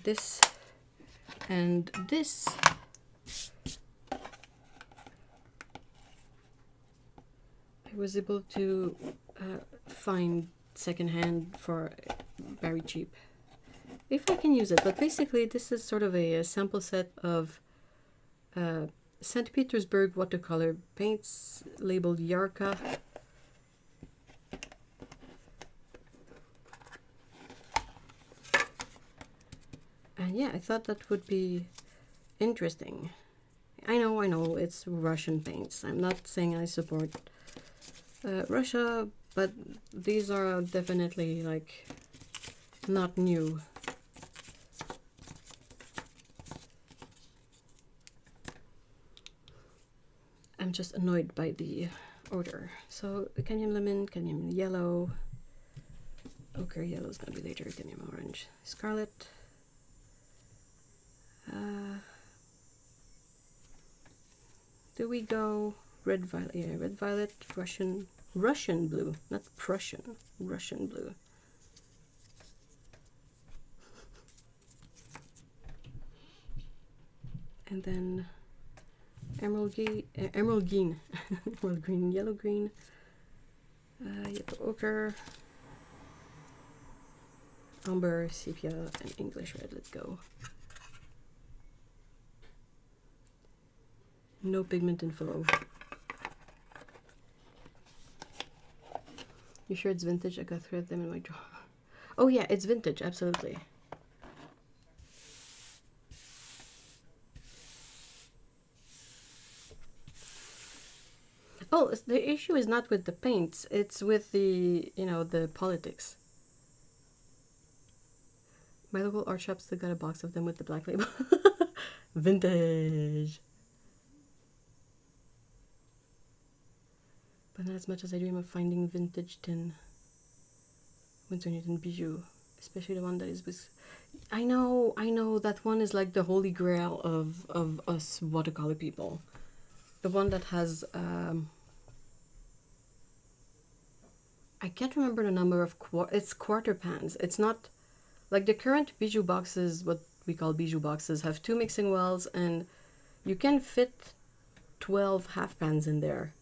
Speaker 1: this and this. I was able to find secondhand for very cheap, if I can use it. But basically, this is sort of a sample set of St. Petersburg watercolor paints labeled Yarka. And yeah, I thought that would be interesting. I know, it's Russian paints. I'm not saying I support Russia, but these are definitely, like, not new. I'm just annoyed by the order. So, cadmium lemon, cadmium yellow, ochre yellow is gonna be later, cadmium orange, scarlet. Do we go red violet? Yeah, red violet, Russian blue, not Prussian, Russian blue. And then emerald green, emerald green, yellow green, yellow ochre, umber, sepia, and English red. Let's go. No pigment info. You sure it's vintage? I got 3 of them in my drawer. Oh yeah, it's vintage, absolutely. Oh, the issue is not with the paints, it's with the, you know, the politics. My local art shop still got a box of them with the black label. Vintage. But not as much as I dream of finding vintage tin Winsor Newton bijou, especially the one that is with... I know, that one is like the holy grail of us watercolor people. The one that has... I can't remember the number of... It's quarter pans. It's not... Like the current bijou boxes, what we call bijou boxes, have 2 mixing wells and you can fit 12 half pans in there.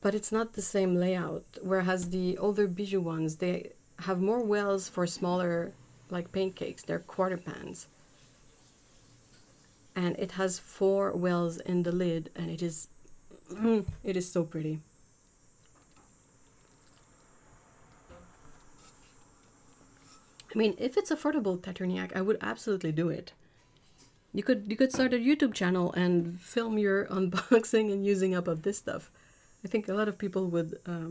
Speaker 1: But it's not the same layout, whereas the older bijou ones, they have more wells for smaller, like paint cakes. They're quarter pans. And it has 4 wells in the lid, and it is so pretty. I mean, if it's affordable, Taterniak, I would absolutely do it. You could start a YouTube channel and film your unboxing and using up of this stuff. I think a lot of people would, I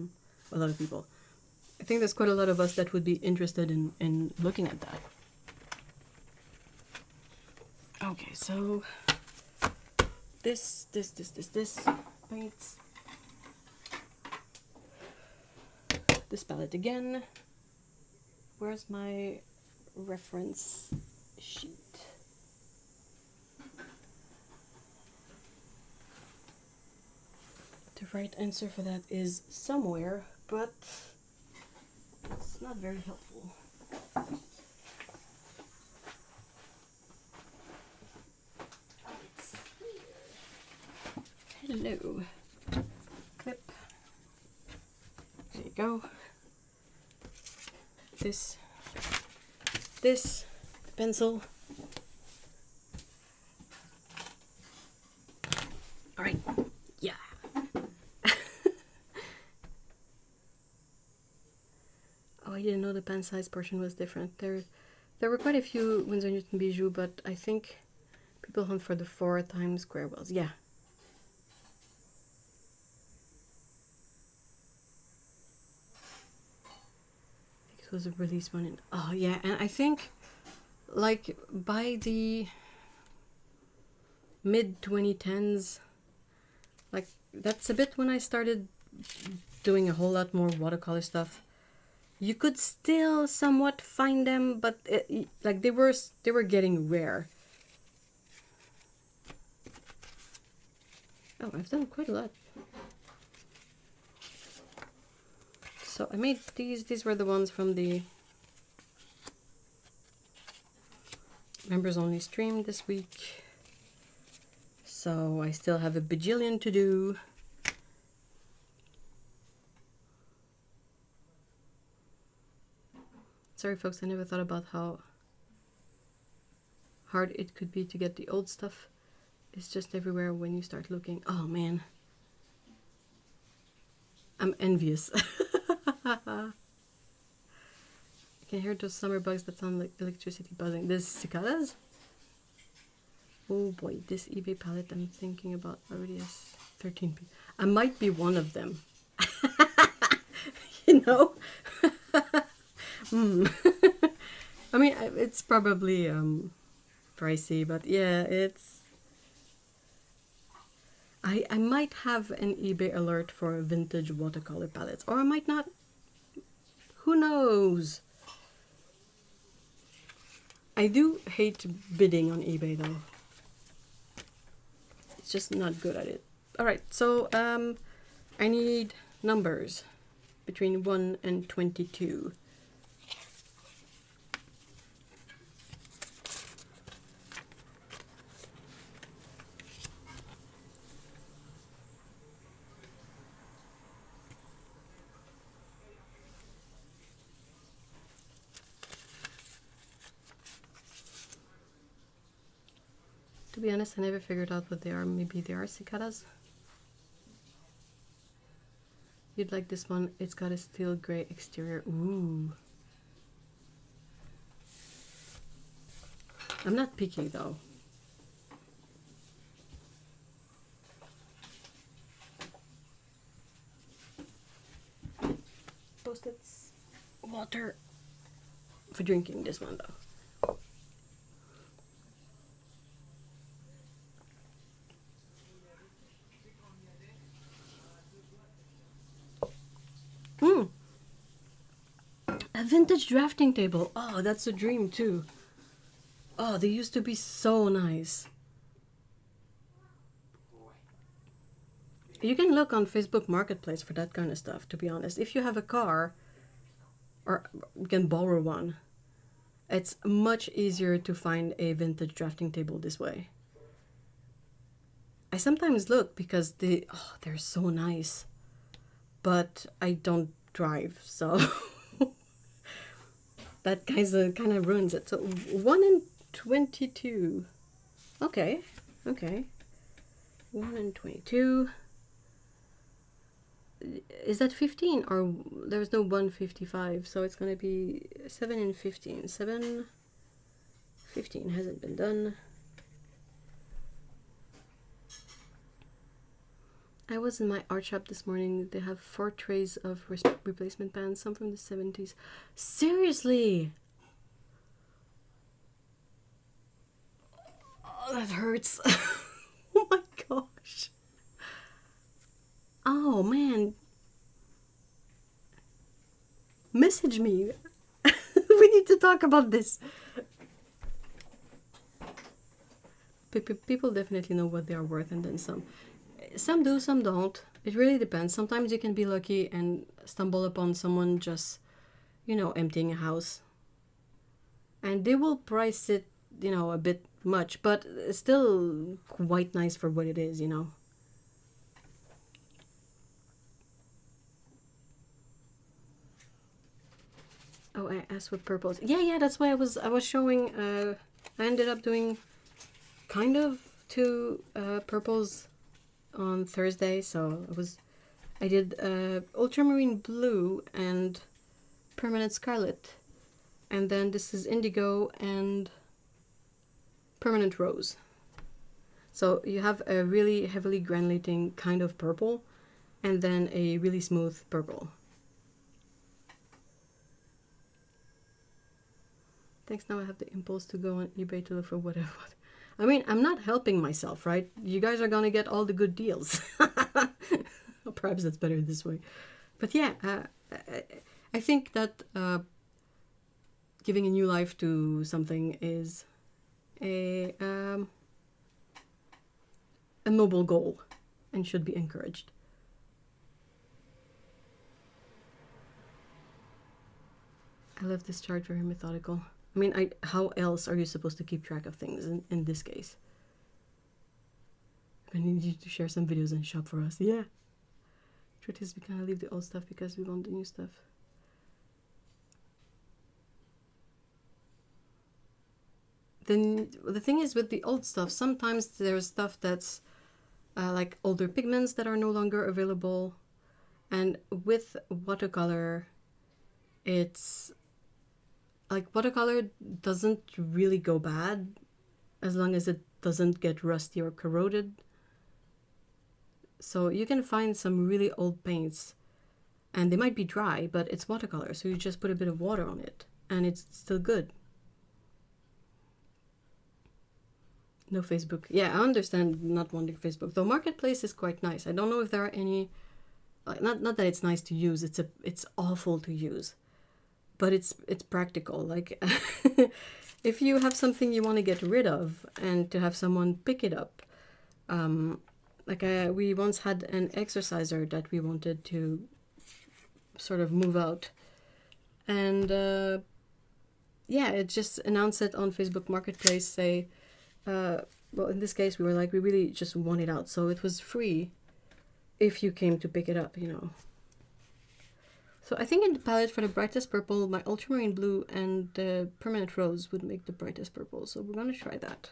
Speaker 1: think there's quite a lot of us that would be interested in looking at that. Okay, so this paints. This palette again. Where's my reference sheet? The right answer for that is somewhere, but it's not very helpful. It's here. Hello. Clip. There you go. This pencil. All right. Yeah. Oh, I didn't know the pen size portion was different. There were quite a few Winsor Newton bijou, but I think people hunt for the 4 times square wells. Yeah. It was a release one in, oh yeah, and I think like by the mid 2010s, like that's a bit when I started doing a whole lot more watercolor stuff. You could still somewhat find them, but like they were getting rare. Oh, I've done quite a lot. So I made these were the ones from the members only stream this week. So I still have a bajillion to do. Sorry folks, I never thought about how hard it could be to get the old stuff. It's just everywhere when you start looking. Oh man. I'm envious. I can hear those summer bugs that sound like electricity buzzing. This cicadas? Oh boy, this eBay palette I'm thinking about already has 13 people. I might be one of them. You know? I mean, it's probably pricey, but yeah, it's... I might have an eBay alert for vintage watercolor palettes, or I might not. Who knows? I do hate bidding on eBay though. It's just not good at it. All right, so I need numbers between 1 and 22. To be honest, I never figured out what they are. Maybe they are cicadas. You'd like this one. It's got a steel gray exterior. Ooh. I'm not picky though. Post-its. Water. For drinking this one though. A vintage drafting table. Oh, that's a dream too. Oh, they used to be so nice. You can look on Facebook Marketplace for that kind of stuff, to be honest. If you have a car, or you can borrow one, it's much easier to find a vintage drafting table this way. I sometimes look because they're so nice, but I don't drive, so that kind of ruins it. So 1 and 22. Okay, okay. 1 and 22. Is that 15 or there's no 155, so it's gonna be 7 and 15. 7, 15 hasn't been done. I was in my art shop this morning. They have 4 trays of replacement pans, some from the 70s. Seriously? Oh, that hurts. Oh my gosh. Oh man. Message me. We need to talk about this. People definitely know what they are worth, and then some. Some do, some don't. It really depends. Sometimes you can be lucky and stumble upon someone just, emptying a house. And they will price it, a bit much, but it's still quite nice for what it is, Oh, I asked what purples. Yeah, that's why I was showing. I ended up doing kind of 2 purples on Thursday, so I did ultramarine blue and permanent scarlet, and then this is indigo and permanent rose. So you have a really heavily granulating kind of purple, and then a really smooth purple. Thanks. Now I have the impulse to go on eBay to look for whatever. I mean, I'm not helping myself, right? You guys are gonna get all the good deals. Perhaps that's better this way. But yeah, I think that giving a new life to something is a noble goal and should be encouraged. I love this chart, very methodical. I mean, how else are you supposed to keep track of things in this case? I need you to share some videos and shop for us. Yeah. Truth is, we kind of leave the old stuff because we want the new stuff. Then the thing is with the old stuff, sometimes there's stuff that's like older pigments that are no longer available. And with watercolor, it's like watercolor doesn't really go bad as long as it doesn't get rusty or corroded. So you can find some really old paints and they might be dry, but it's watercolor, so you just put a bit of water on it and it's still good. No Facebook. Yeah, I understand not wanting Facebook, though Marketplace is quite nice. I don't know if there are any, not that it's nice to use, it's awful to use, but it's practical. Like if you have something you want to get rid of and to have someone pick it up, like we once had an exerciser that we wanted to sort of move out, and yeah, it just announced it on Facebook Marketplace. Say, well, in this case, we were like, we really just want it out, so it was free if you came to pick it up, you know. So I think in the palette for the brightest purple, my ultramarine blue and the permanent rose would make the brightest purple. So we're gonna try that.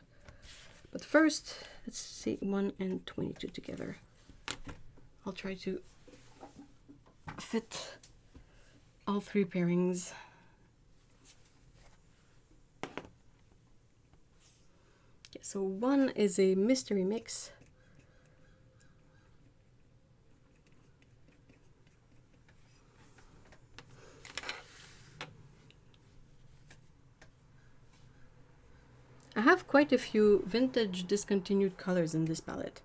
Speaker 1: But first, let's see 1 and 22 together. I'll try to fit all 3 pairings. Yeah, so 1 is a mystery mix. I have quite a few vintage discontinued colors in this palette,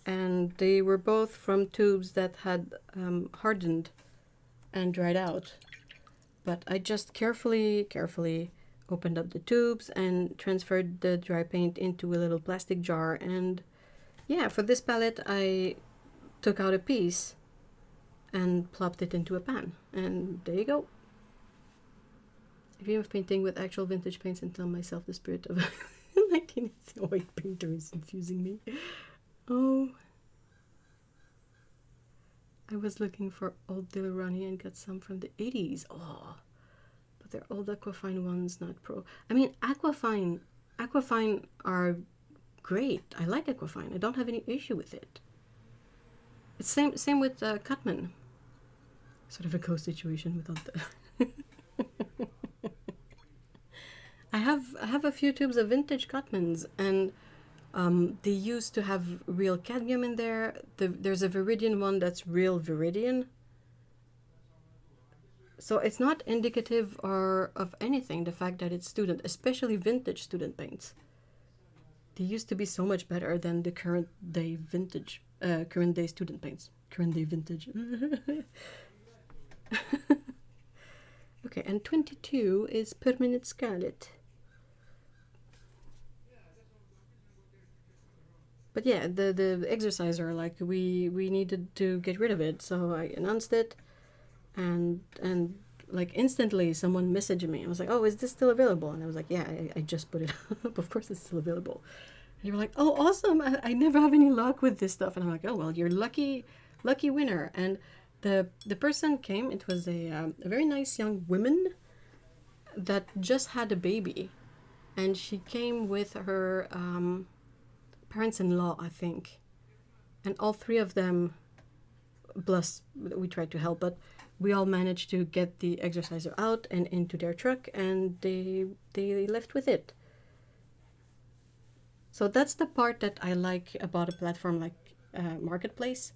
Speaker 1: and they were both from tubes that had hardened and dried out, but I just carefully opened up the tubes and transferred the dry paint into a little plastic jar. And yeah, for this palette I took out a piece and plopped it into a pan, and there you go. I dream of painting with actual vintage paints and tell myself the spirit of 1980s white painter is infusing me. Oh, I was looking for old Dillarani and got some from the 80s. Oh, but they're old Aquafine ones, not pro. I mean, Aquafine are great. I like Aquafine. I don't have any issue with it. It's same with Cutman. Sort of a co-situation without the... I have a few tubes of vintage Cutmans, and they used to have real cadmium in there. There's a Viridian one that's real Viridian. So it's not indicative or of anything, the fact that it's student, especially vintage student paints. They used to be so much better than the current day vintage, current day student paints. Current day vintage. Okay, and 22 is Permanent Scarlet. But yeah, the exerciser, like we needed to get rid of it, so I announced it, and like instantly someone messaged me. I was like, oh, is this still available? And I was like, yeah, I just put it up. Of course it's still available. And you were like, oh, awesome. I never have any luck with this stuff. And I'm like, oh, well, you're lucky winner. And the person came. It was a very nice young woman that just had a baby, and she came with her parents-in-law, I think, and all 3 of them, plus we tried to help, but we all managed to get the exerciser out and into their truck, and they left with it. So that's the part that I like about a platform like Marketplace.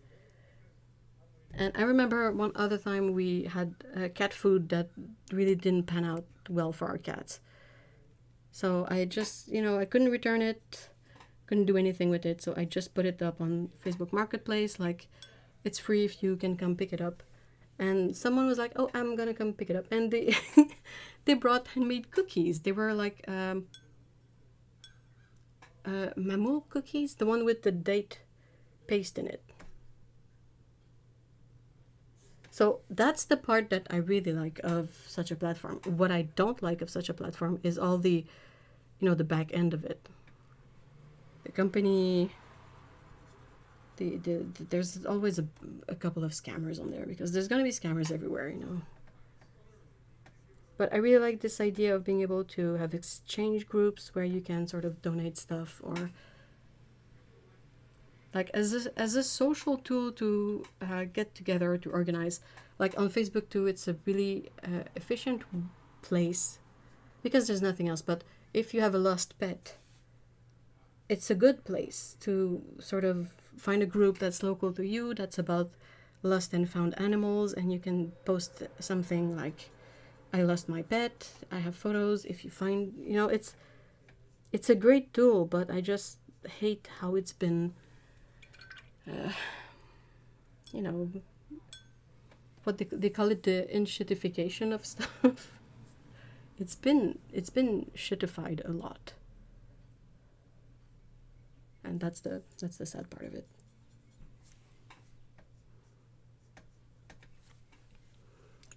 Speaker 1: And I remember one other time we had cat food that really didn't pan out well for our cats. So I just, I couldn't return it, couldn't do anything with it. So I just put it up on Facebook Marketplace, like, it's free if you can come pick it up. And someone was like, oh, I'm gonna come pick it up. And they they brought handmade cookies. They were like mamour cookies, the one with the date paste in it. So that's the part that I really like of such a platform. What I don't like of such a platform is all the, the back end of it. The company, there's always a couple of scammers on there, because there's going to be scammers everywhere, But I really like this idea of being able to have exchange groups where you can sort of donate stuff, or like as a social tool to get together, to organize. Like on Facebook too, it's a really efficient place, because there's nothing else. But if you have a lost pet, it's a good place to sort of find a group that's local to you, that's about lost and found animals, and you can post something like, I lost my pet, I have photos. If you find, it's a great tool, but I just hate how it's been what they call it, the inshitification of stuff. It's been shitified a lot, and that's the sad part of it.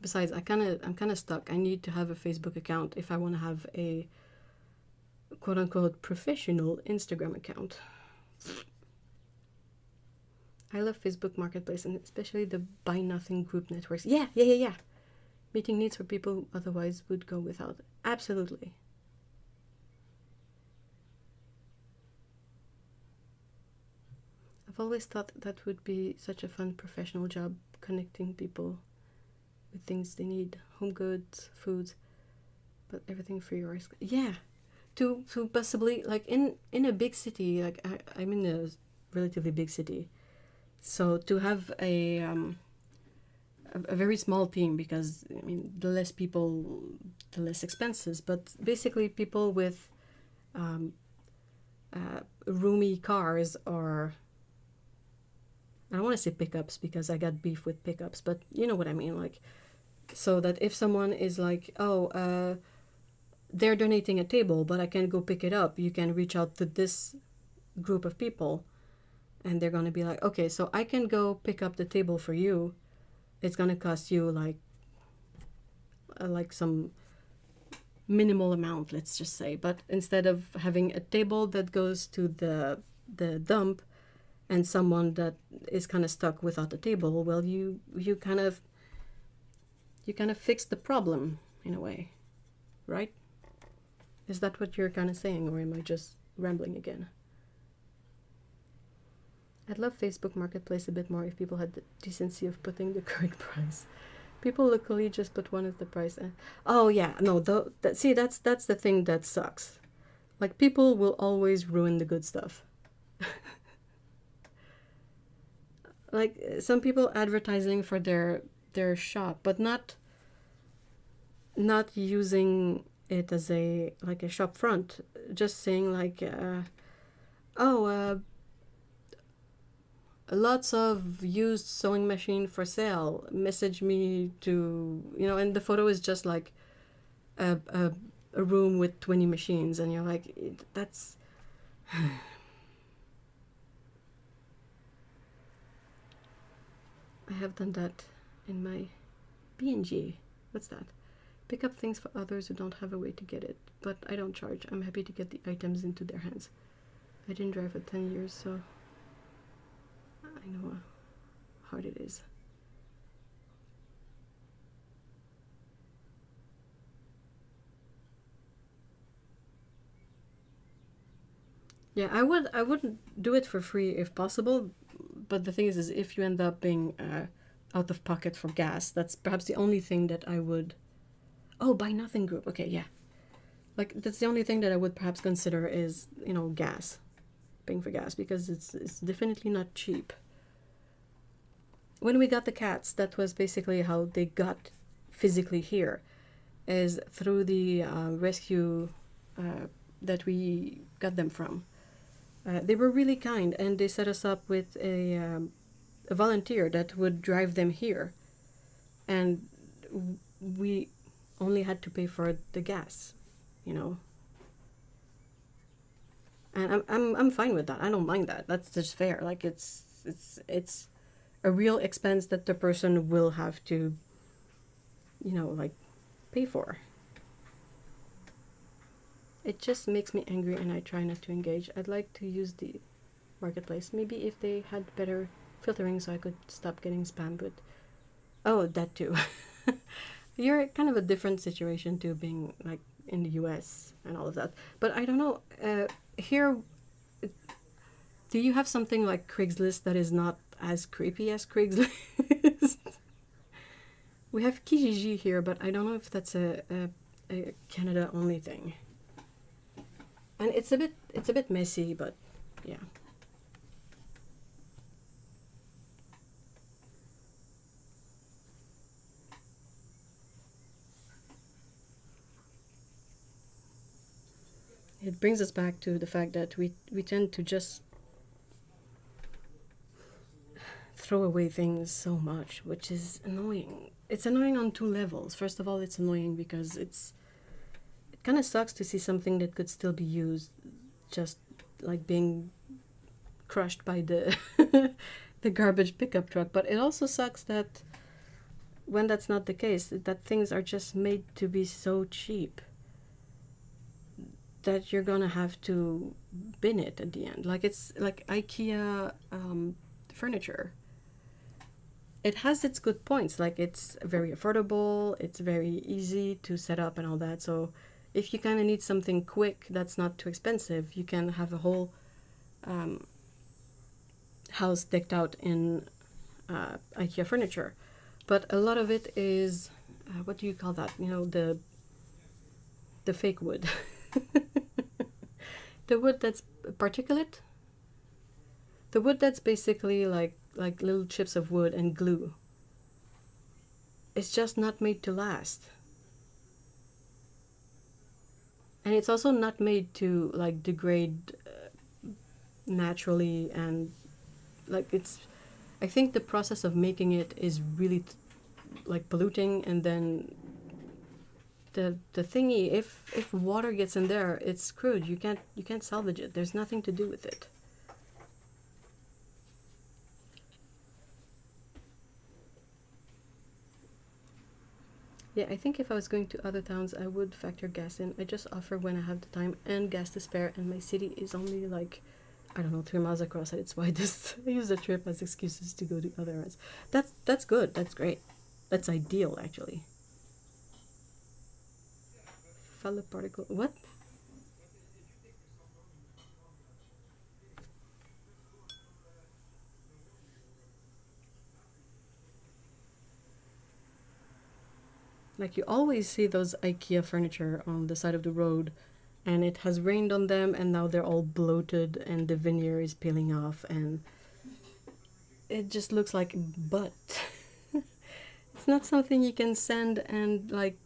Speaker 1: Besides, I'm kind of stuck. I need to have a Facebook account if I want to have a quote unquote professional Instagram account. I love Facebook Marketplace, and especially the buy nothing group networks. Yeah. Meeting needs for people who otherwise would go without. Absolutely. I've always thought that would be such a fun professional job, connecting people with things they need, home goods, foods, but everything for yours. Yeah, to possibly, like, in a big city, like I'm in a relatively big city, so to have a very small team, because I mean the less people, the less expenses, but basically people with roomy cars, or I don't want to say pickups because I got beef with pickups, but you know what I mean, like, so that if someone is like, oh, they're donating a table, but I can't go pick it up, you can reach out to this group of people, and they're going to be like, okay, so I can go pick up the table for you. It's going to cost you like some minimal amount, let's just say. But instead of having a table that goes to the dump and someone that is kind of stuck without a table, well, you kind of fix the problem in a way, right? Is that what you're kind of saying, or am I just rambling again? I'd love Facebook Marketplace a bit more if people had the decency of putting the current price. People locally just put one as the price. Oh yeah, no, that's the thing that sucks. Like, people will always ruin the good stuff. Like, some people advertising for their shop, but not using it as a shop front, just saying like, lots of used sewing machine for sale, message me to, and the photo is just like a room with 20 machines, and you're like, that's I have done that in my B&G. What's that? Pick up things for others who don't have a way to get it, but I don't charge. I'm happy to get the items into their hands. I didn't drive for 10 years, so I know how hard it is. Yeah, I wouldn't do it for free if possible, but the thing is if you end up being out of pocket for gas, that's perhaps the only thing that I would. Oh, buy nothing group. Okay, yeah. Like, that's the only thing that I would perhaps consider is, gas. Paying for gas, because it's definitely not cheap. When we got the cats, that was basically how they got physically here, is through the rescue that we got them from. They were really kind, and they set us up with a volunteer that would drive them here, and we only had to pay for the gas, and I'm fine with that. I don't mind that. That's just fair. Like, it's a real expense that the person will have to, like, pay for. It just makes me angry, and I try not to engage. I'd like to use the marketplace. Maybe if they had better filtering so I could stop getting spam, but oh, that too. You're kind of a different situation too, being like in the US and all of that. But I don't know, here, do you have something like Craigslist that is not as creepy as Craigslist? We have Kijiji here, but I don't know if that's a Canada only thing. And it's a bit messy, but yeah. It brings us back to the fact that we tend to just throw away things so much, which is annoying. It's annoying on two levels. First of all, it's annoying because it kind of sucks to see something that could still be used just like being crushed by the the garbage pickup truck. But it also sucks that when that's not the case, that things are just made to be so cheap that you're gonna have to bin it at the end. Like it's like IKEA furniture. It has its good points, like it's very affordable, it's very easy to set up and all that. So if you kind of need something quick that's not too expensive, you can have a whole house decked out in IKEA furniture. But a lot of it is, what do you call that? You know, the fake wood. The wood that's particulate. The wood that's basically like little chips of wood and glue. It's just not made to last. And it's also not made to like degrade naturally, and like it's, I think the process of making it is really like polluting, and then the thingy, if water gets in there, it's screwed. You can't salvage it. There's nothing to do with it. Yeah, I think if I was going to other towns, I would factor gas in. I just offer when I have the time and gas to spare, and my city is only like, I don't know, 3 miles across at its widest. I use the trip as excuses to go to other ones. That's good. That's great. That's ideal, actually. Fellow particle. What? Like you always see those IKEA furniture on the side of the road, and it has rained on them, and now they're all bloated, and the veneer is peeling off, and it just looks like butt. It's not something you can send and like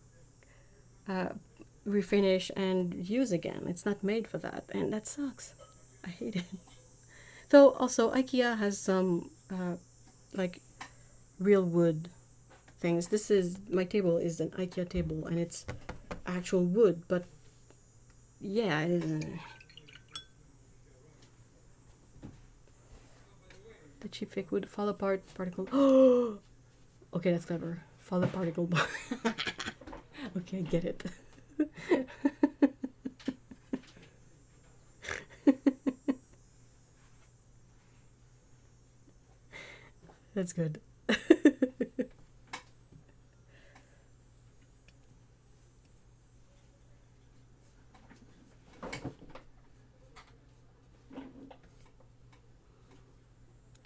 Speaker 1: refinish and use again. It's not made for that, and that sucks. I hate it. Though also IKEA has some like real wood things. This is, my table is an IKEA table, and it's actual wood, but yeah, the cheap fake wood fall apart particle. Oh, okay, that's clever. Fall apart particle. Okay, I get it. That's good.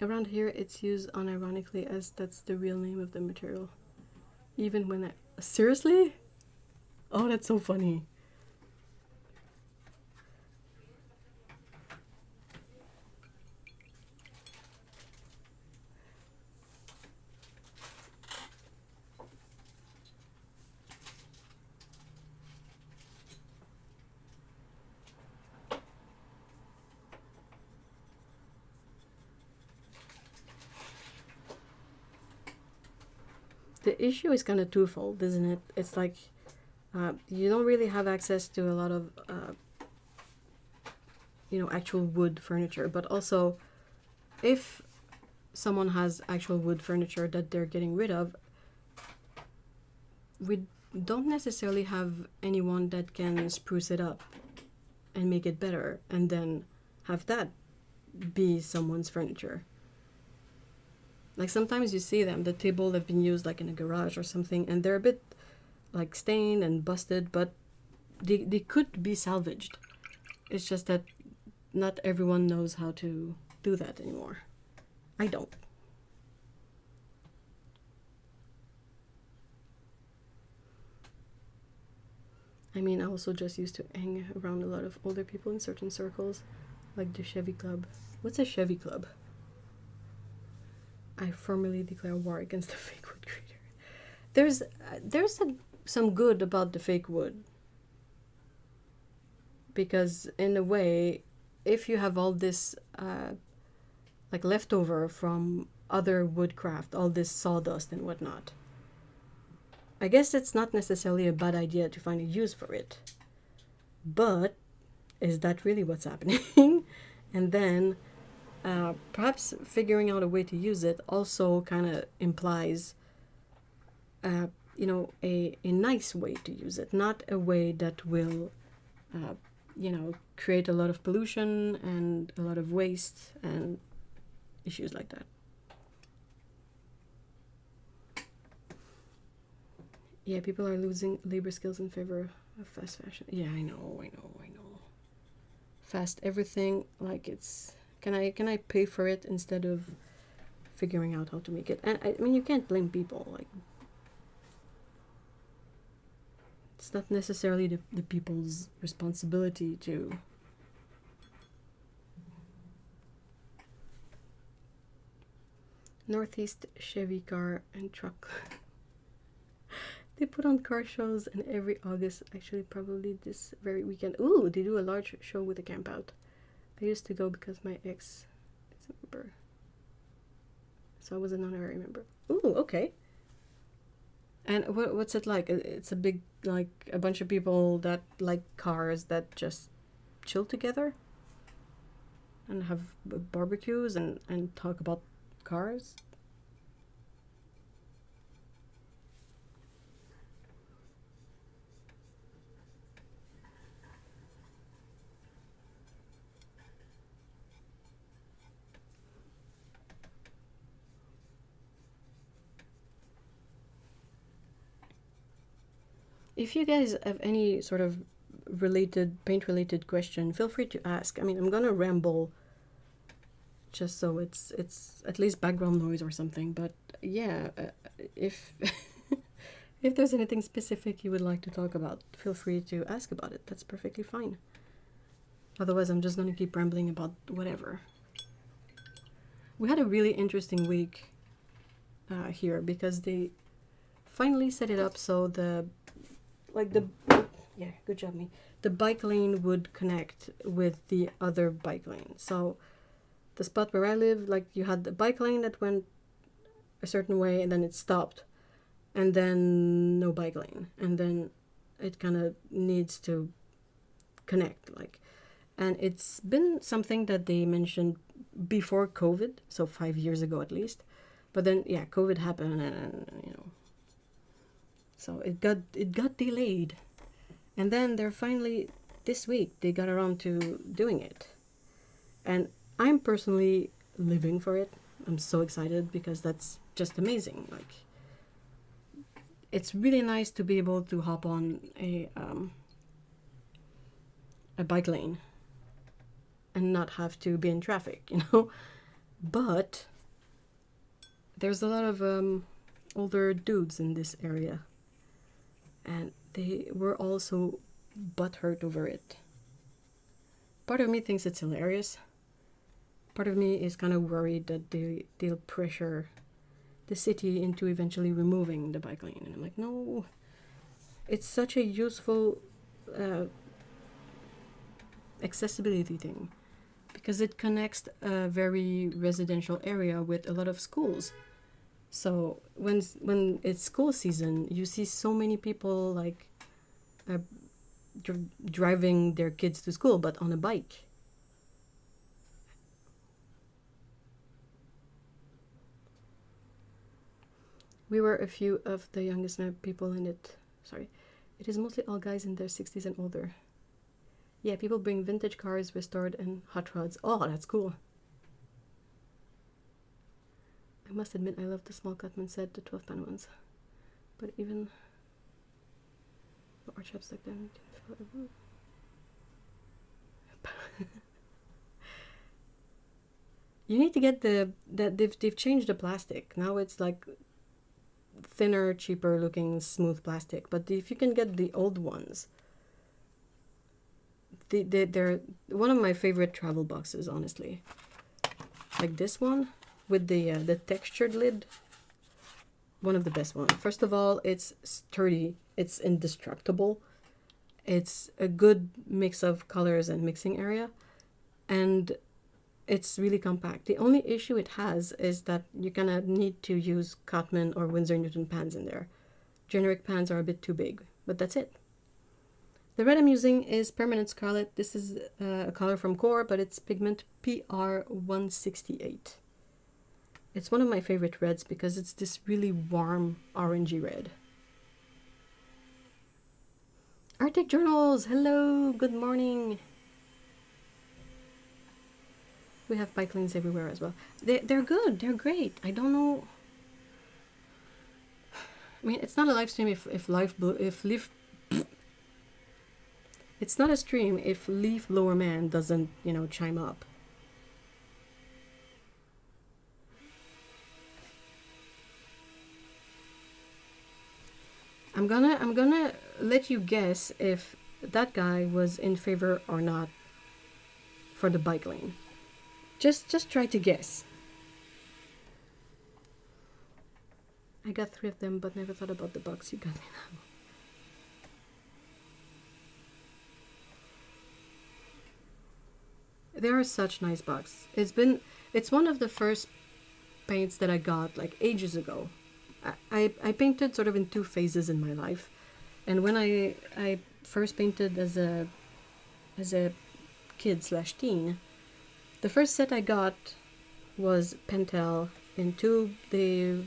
Speaker 1: Around here, it's used unironically as that's the real name of the material. Even when I... Seriously? Oh, that's so funny. The issue is kind of twofold, isn't it? It's like you don't really have access to a lot of actual wood furniture, but also if someone has actual wood furniture that they're getting rid of, we don't necessarily have anyone that can spruce it up and make it better, and then have that be someone's furniture. Like sometimes you see them, the table have been used like in a garage or something, and they're a bit like stained and busted, but they could be salvaged. It's just that not everyone knows how to do that anymore. I don't. I mean, I also just used to hang around a lot of older people in certain circles, like the Chevy Club. What's a Chevy Club? I formally declare war against the fake wood creator. There's some good about the fake wood, because in a way, if you have all this like leftover from other woodcraft, all this sawdust and whatnot, I guess it's not necessarily a bad idea to find a use for it. But is that really what's happening? And then Perhaps figuring out a way to use it also kind of implies, you know, a nice way to use it, not a way that will, you know, create a lot of pollution and a lot of waste and issues like that. Yeah, people are losing labor skills in favor of fast fashion. Yeah, I know. Fast everything, like it's, can I pay for it instead of figuring out how to make it? And I mean, you can't blame people. Like, it's not necessarily the people's responsibility to. Northeast Chevy car and truck. They put on car shows and every August, actually probably this very weekend. Ooh, they do a large show with a camp out. I used to go because my ex is a member. So I was an honorary member. Ooh, okay. And what's it like? It's a big, like, a bunch of people that like cars that just chill together and have barbecues and talk about cars. If you guys have any sort of paint related question, feel free to ask. I mean, I'm gonna ramble just so it's at least background noise or something, but yeah, if if there's anything specific you would like to talk about, feel free to ask about it. That's perfectly fine. Otherwise, I'm just gonna keep rambling about whatever. We had a really interesting week here because they finally set it up so yeah, good job, me. The bike lane would connect with the other bike lane. So the spot where I live, like, you had the bike lane that went a certain way and then it stopped, and then no bike lane, and then it kind of needs to connect, like. And it's been something that they mentioned before COVID, so 5 years ago at least. But then, yeah, COVID happened, and you know, so it got delayed, and then they're finally, this week they got around to doing it, and I'm personally living for it. I'm so excited because that's just amazing. Like, it's really nice to be able to hop on a bike lane and not have to be in traffic, you know. But there's a lot of older dudes in this area, and they were also butthurt over it. Part of me thinks it's hilarious. Part of me is kind of worried that they'll pressure the city into eventually removing the bike lane. And I'm like, no, it's such a useful accessibility thing because it connects a very residential area with a lot of schools. So when it's school season, you see so many people like driving their kids to school, but on a bike. We were a few of the youngest people in it. Sorry. It is mostly all guys in their 60s and older. Yeah, people bring vintage cars, restored, and hot rods. Oh, that's cool. I must admit, I love the small Cutman set, the 12-pan ones. But even the art shops like them can feel it. You need to get they've changed the plastic. Now it's like thinner, cheaper looking, smooth plastic. But if you can get the old ones, they're one of my favorite travel boxes, honestly. Like this one with the textured lid. One of the best ones. First of all, it's sturdy. It's indestructible. It's a good mix of colors and mixing area. And it's really compact. The only issue it has is that you're gonna need to use Cotman or Winsor Newton pans in there. Generic pans are a bit too big, but that's it. The red I'm using is Permanent Scarlet. This is a color from Core, but it's pigment PR168. It's one of my favorite reds because it's this really warm orangey red. Arctic Journals, hello, good morning. We have bike lanes everywhere as well. They're good, they're great. I don't know. I mean, it's not a live stream if Leaf. It's not a stream if Leaf Blower Man doesn't, you know, chime up. I'm gonna let you guess if that guy was in favor or not for the bike lane. Just try to guess. I got 3 of them, but never thought about the box. You got me now. They are such nice box. It's one of the first paints that I got like ages ago. I painted sort of in 2 phases in my life, and when I first painted as a kid / teen, the first set I got was Pentel in tube. They,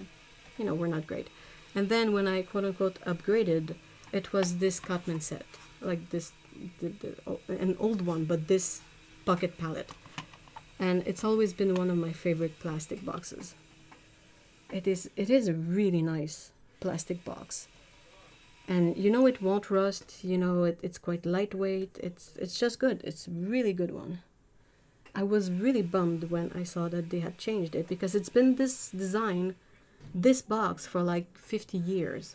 Speaker 1: you know, were not great. And then when I quote unquote upgraded, it was this Cotman set, like this, an old one, but this pocket palette. And it's always been one of my favorite plastic boxes. It is a really nice plastic box. And you know it won't rust, you know it's quite lightweight, it's just good. It's a really good one. I was really bummed when I saw that they had changed it, because it's been this design, this box, for like 50 years.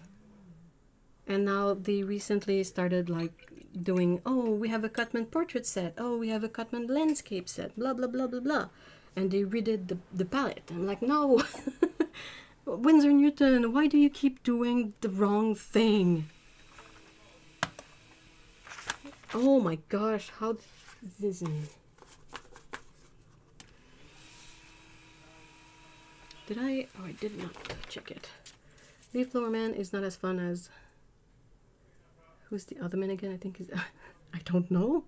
Speaker 1: And now they recently started like doing, oh, we have a Cutman portrait set, oh, we have a Cutman landscape set, blah blah blah blah blah. And they redid the palette. I'm like, no. Winsor Newton, why do you keep doing the wrong thing? Oh my gosh, how this did I? Oh, I did not check it. Leaf Blower Man is not as fun as, who's the other man again? I think he's I don't know.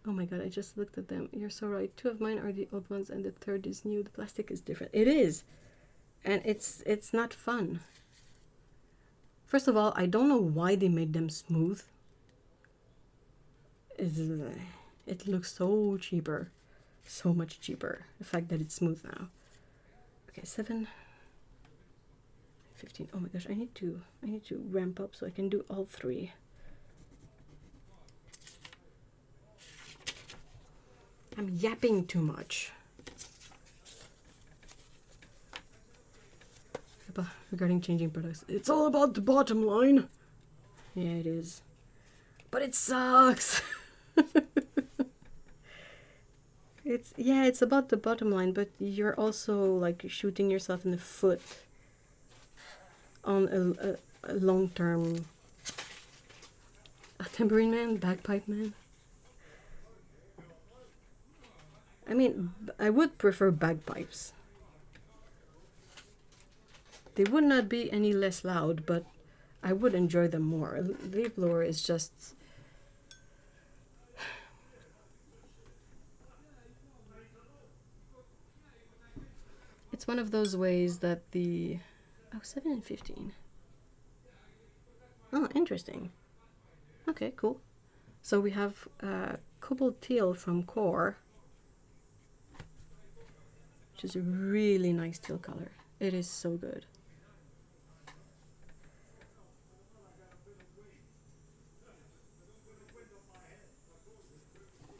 Speaker 1: Oh my god, I just looked at them. You're so right. 2 of mine are the old ones and the 3rd is new. The plastic is different. It is. And it's not fun. First of all, I don't know why they made them smooth. It looks so cheaper. So much cheaper. The fact that it's smooth now. Okay, 7, 15. Oh my gosh, I need to ramp up so I can do all 3. I'm yapping too much. Regarding changing products, it's all about the bottom line. Yeah, it is. But it sucks. It's about the bottom line, but you're also like shooting yourself in the foot on a long-term. A tambourine man, bagpipe man. I mean, I would prefer bagpipes. They would not be any less loud, but I would enjoy them more. Leaf blower is just... It's one of those ways that the... Oh, 7 and 15. Oh, interesting. Okay, cool. So we have Cobalt Teal from Core, which is a really nice teal color. It is so good.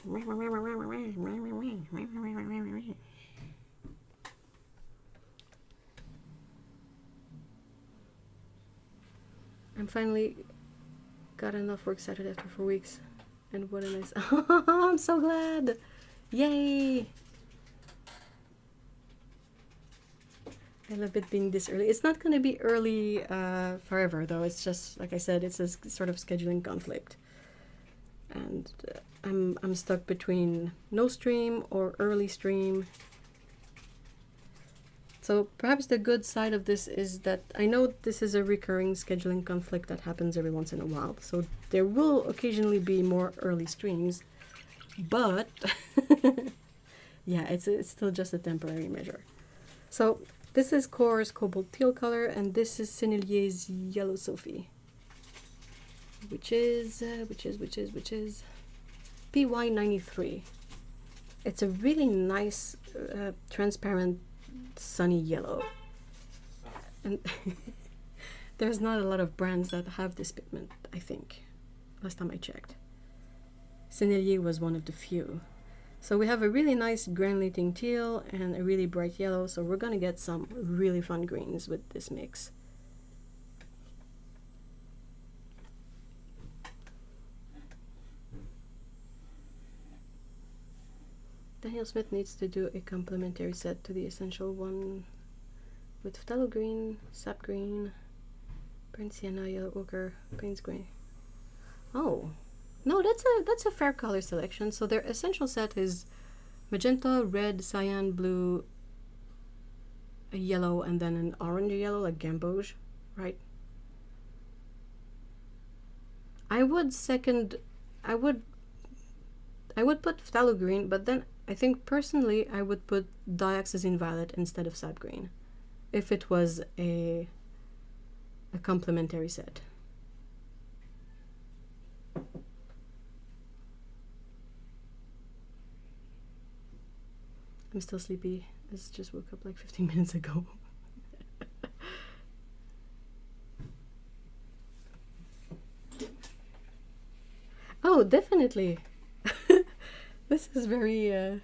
Speaker 1: I'm finally got enough work Saturday after 4 weeks, and what a nice... I'm so glad! Yay! I love it being this early. It's not going to be early forever, though. It's just, like I said, it's a sort of scheduling conflict. And I'm stuck between no stream or early stream. So perhaps the good side of this is that I know this is a recurring scheduling conflict that happens every once in a while. So there will occasionally be more early streams, but yeah, it's still just a temporary measure. So this is Core's Cobalt Teal color, and this is Sennelier's Yellow Sophie, which is PY93. It's a really nice transparent sunny yellow, and there's not a lot of brands that have this pigment, I think, last time I checked. Sennelier was one of the few. So we have a really nice granulating teal and a really bright yellow, so we're gonna get some really fun greens with this mix. Daniel Smith needs to do a complementary set to the essential one with phthalo green, sap green, burnt sienna, yellow ochre, Payne's green. Oh, no, that's a fair color selection. So their essential set is magenta, red, cyan, blue, a yellow, and then an orange yellow, like gamboge, right? I would put phthalo green, but then I think personally I would put dioxazine violet instead of sap green if it was a complementary set. I'm still sleepy. I just woke up like 15 minutes ago. Oh, definitely. This is very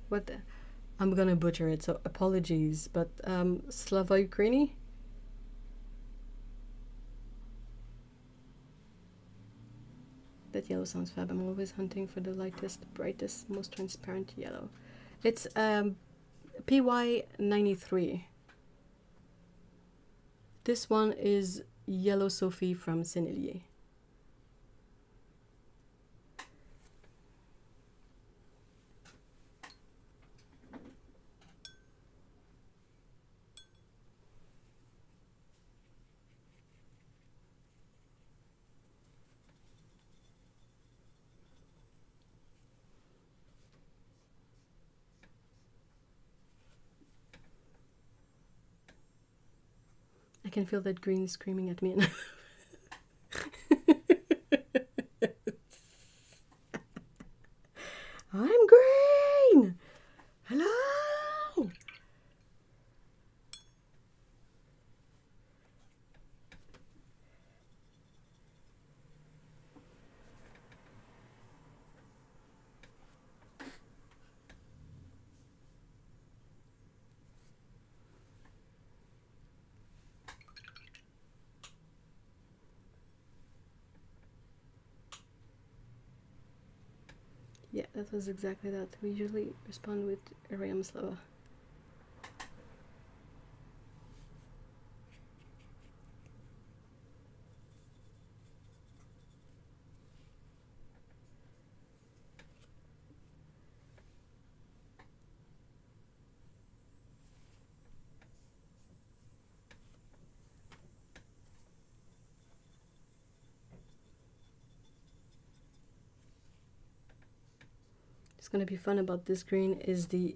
Speaker 1: what I'm gonna butcher it, so apologies, but Slava Ukraini. That yellow sounds fab. I'm always hunting for the lightest, brightest, most transparent yellow. It's PY93. This one is Yellow Sophie from Sennelier. I can feel that green screaming at me. I'm green! Hello! Yeah, that was exactly that. We usually respond with Ariam Slava. What's gonna be fun about this green is the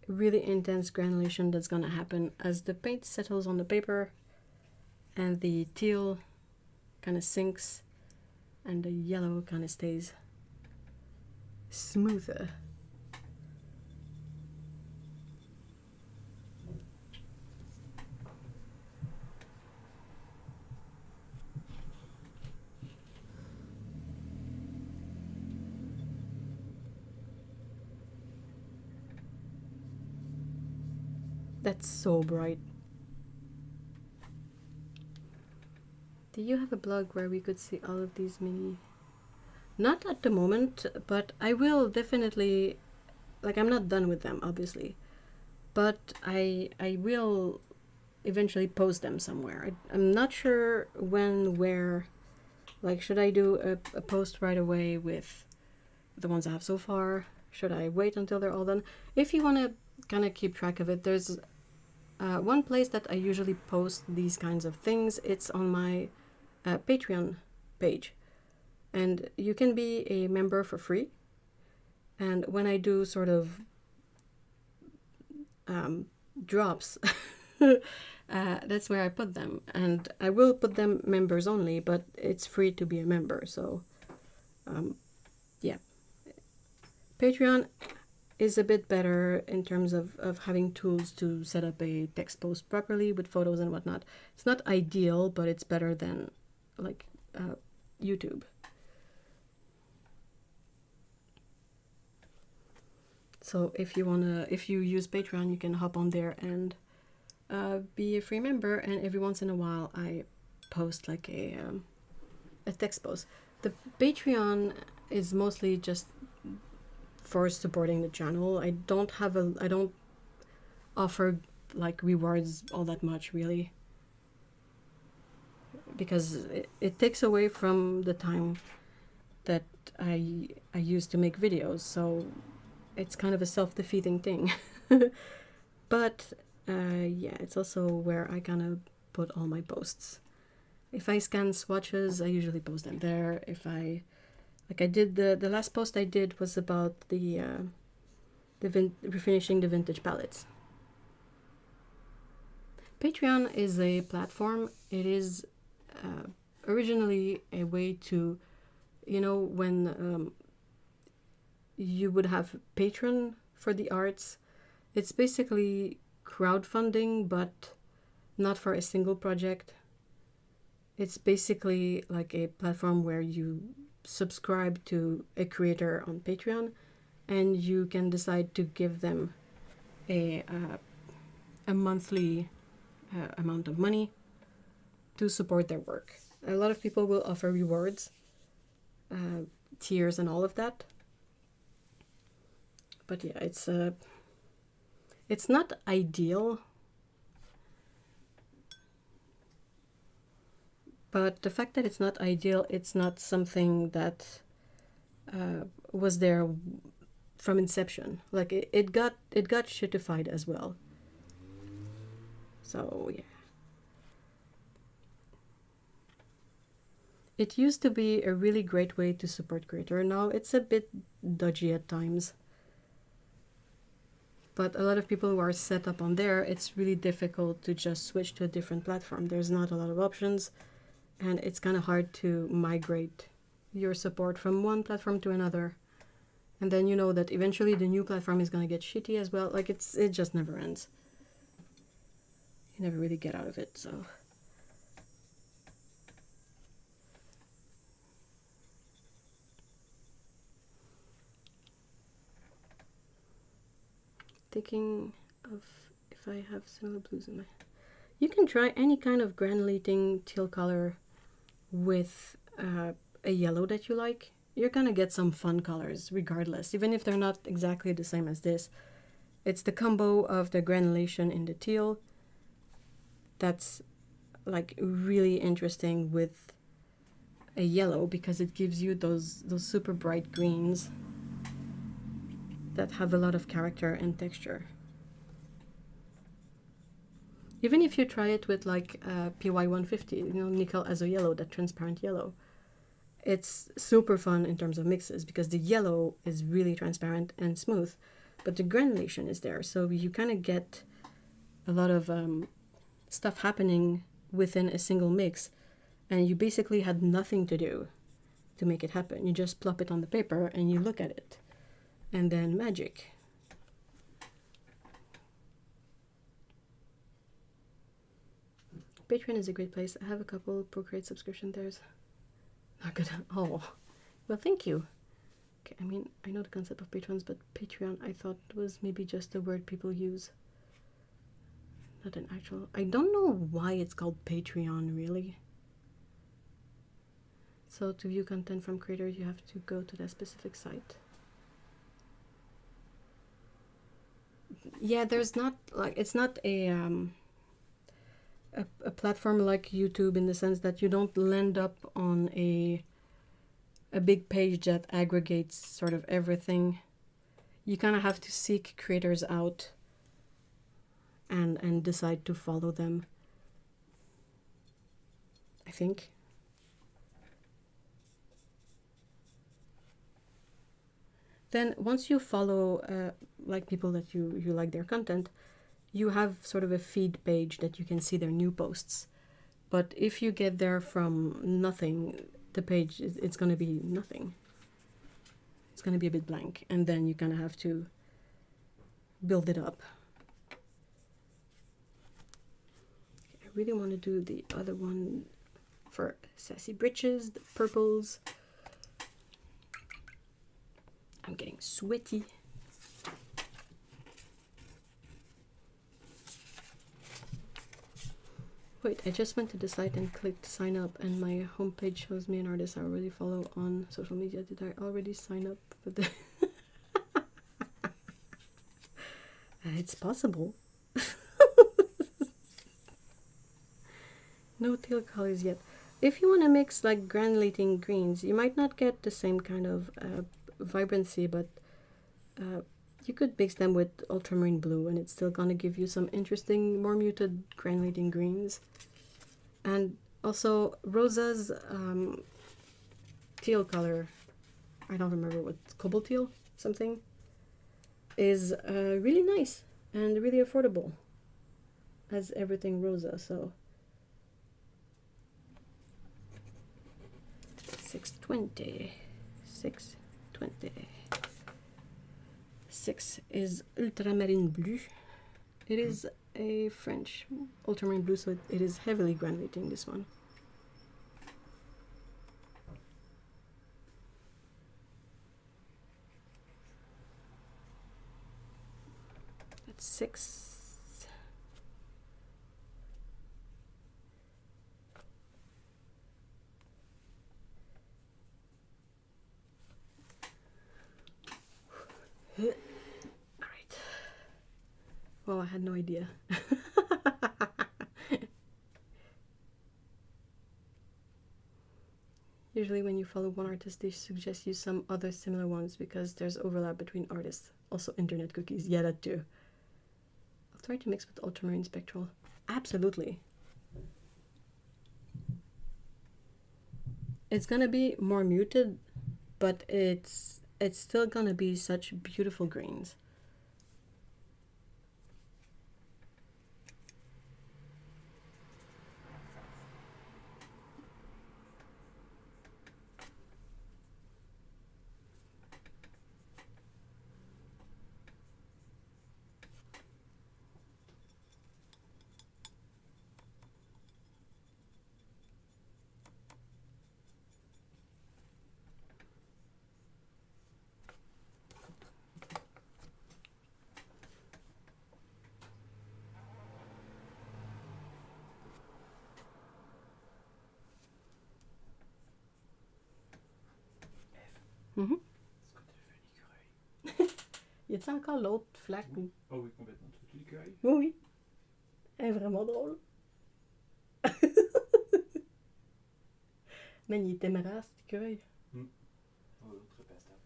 Speaker 1: really intense granulation that's gonna happen as the paint settles on the paper and the teal kind of sinks and the yellow kind of stays smoother. That's so bright. Do you have a blog where we could see all of these mini? Not at the moment, but I will definitely, like, I'm not done with them, obviously, but I will eventually post them somewhere. I'm not sure when, where. Like, should I do a post right away with the ones I have so far? should I wait until they're all done? If you want to kind of keep track of it, there's one place that I usually post these kinds of things. It's on my Patreon page, and you can be a member for free. And when I do sort of drops, that's where I put them. And I will put them members only, but it's free to be a member. So yeah, Patreon is a bit better in terms of having tools to set up a text post properly with photos and whatnot. It's not ideal, but it's better than like YouTube. So if you use Patreon, you can hop on there and be a free member. And every once in a while, I post like a text post. The Patreon is mostly just for supporting the channel. I don't offer like rewards all that much, really, because it takes away from the time that I use to make videos. So it's kind of a self-defeating thing. But yeah, it's also where I kind of put all my posts. If I scan swatches, I usually post them there. If I did the last post I did was about refinishing the vintage palettes. Patreon is a platform. It is originally a way to, when you would have Patreon for the arts, it's basically crowdfunding, but not for a single project. It's basically like a platform where you subscribe to a creator on Patreon, and you can decide to give them a monthly amount of money to support their work. A lot of people will offer rewards, tiers and all of that. But yeah, it's not ideal. But the fact that it's not ideal, it's not something that was there from inception. Like it got shitified as well. So yeah. It used to be a really great way to support creator. Now it's a bit dodgy at times. But a lot of people who are set up on there, it's really difficult to just switch to a different platform. There's not a lot of options, and it's kind of hard to migrate your support from one platform to another. And then you know that eventually the new platform is going to get shitty as well. Like it just never ends. You never really get out of it, so. Thinking of if I have similar blues in my... You can try any kind of granulating teal color with a yellow that you like. You're gonna get some fun colors regardless, even if they're not exactly the same as this. It's the combo of the granulation in the teal that's like really interesting with a yellow, because it gives you those super bright greens that have a lot of character and texture. Even if you try it with like PY150, nickel azo yellow, that transparent yellow, it's super fun in terms of mixes because the yellow is really transparent and smooth, but the granulation is there, so you kind of get a lot of stuff happening within a single mix, and you basically had nothing to do to make it happen. You just plop it on the paper and you look at it. And then magic. Patreon is a great place. I have a couple Procreate subscription there. Not good. Oh, well, thank you. Okay, I mean, I know the concept of patrons, but Patreon I thought was maybe just a word people use. Not an actual... I don't know why it's called Patreon, really. So to view content from creators, you have to go to that specific site. Yeah, there's not like, it's not a platform like YouTube in the sense that you don't land up on a big page that aggregates sort of everything. you kind of have to seek creators out and decide to follow them, I think. Then once you follow like people that you like their content, you have sort of a feed page that you can see their new posts. But if you get there from nothing, the page it's going to be nothing. It's going to be a bit blank, and then you kind of have to build it up. I really want to do the other one for Sassy Britches, the purples. I'm getting sweaty. Wait, I just went to the site and clicked sign up, and my homepage shows me an artist I already follow on social media. Did I already sign up for the... It's possible. No teal colors yet. If you want to mix like granulating greens, you might not get the same kind of vibrancy, but you could mix them with ultramarine blue and it's still gonna give you some interesting, more muted granulating greens. And also Rosa's teal color, I don't remember what, cobalt teal something, is really nice and really affordable as everything Rosa. So 620. 6 is ultramarine blue. It is a French ultramarine blue, so it is heavily granulating, this one. That's 6. Alright. Well, I had no idea. Usually when you follow one artist, they suggest you some other similar ones because there's overlap between artists. Also internet cookies. Yeah, that too. I'll try to mix with ultramarine spectral. Absolutely. It's gonna be more muted, but it's still gonna be such beautiful greens. Y a-t-il encore l'autre flaque?
Speaker 2: Oui. Oh oui, complètement. Tu veux l'écureuil?
Speaker 1: Oui, oui. Elle est vraiment drôle. Man, il est téméraire, cet écureuil.
Speaker 2: Oh, très pastable.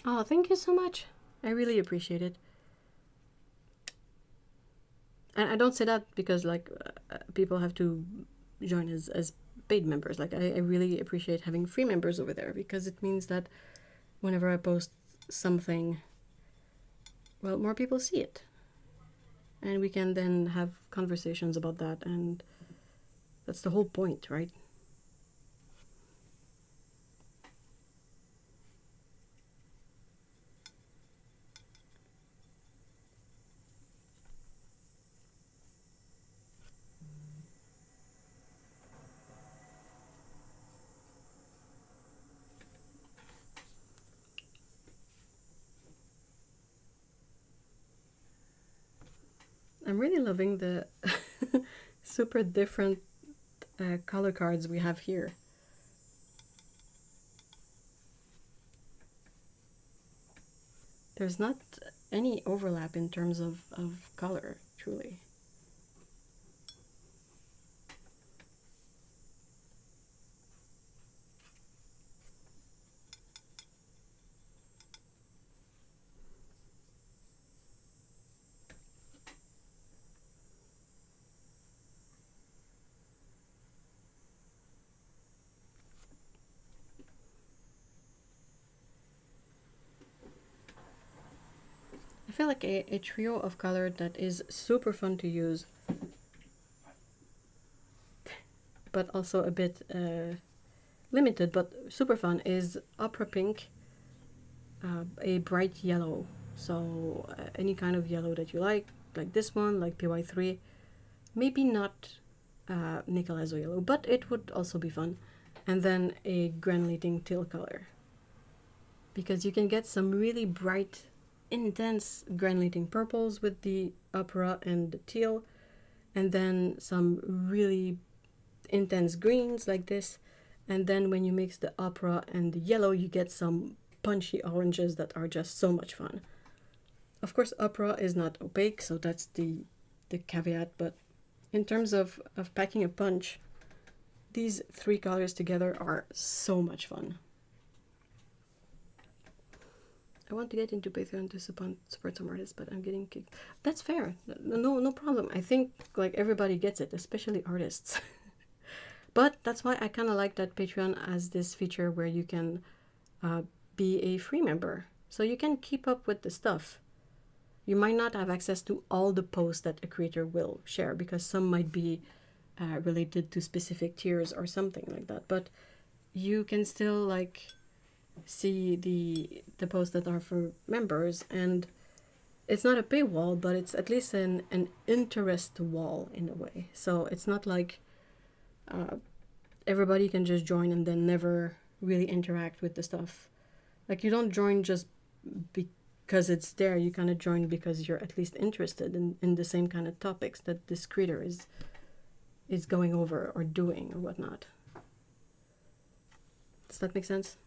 Speaker 1: Oh, thank you so much. I really appreciate it. And I don't say that because like people have to join as paid members. Like I really appreciate having free members over there because it means that whenever I post something, well, more people see it. And we can then have conversations about that, and that's the whole point, right? I'm really loving the super different color cards we have here. There's not any overlap in terms of color, truly. I feel like a trio of color that is super fun to use, but also a bit limited, but super fun, is Opera Pink, a bright yellow. So any kind of yellow that you like this one, like PY3. Maybe not nickel azo yellow, but it would also be fun. And then a granulating teal color, because you can get some really bright, intense granulating purples with the opera and the teal, and then some really intense greens like this, and then when you mix the opera and the yellow, you get some punchy oranges that are just so much fun. Of course, opera is not opaque, so that's the caveat, but in terms of packing a punch, these three colors together are so much fun. I want to get into Patreon to support some artists, but I'm getting kicked. That's fair. No problem. I think like everybody gets it, especially artists. But that's why I kind of like that Patreon has this feature where you can be a free member. So you can keep up with the stuff. You might not have access to all the posts that a creator will share, because some might be related to specific tiers or something like that. But you can still like see the posts that are for members, and it's not a paywall, but it's at least an interest wall in a way. So it's not like everybody can just join and then never really interact with the stuff. Like, you don't join just because it's there. You kind of join because you're at least interested in the same kind of topics that this creator is going over or doing or whatnot. Does that make sense?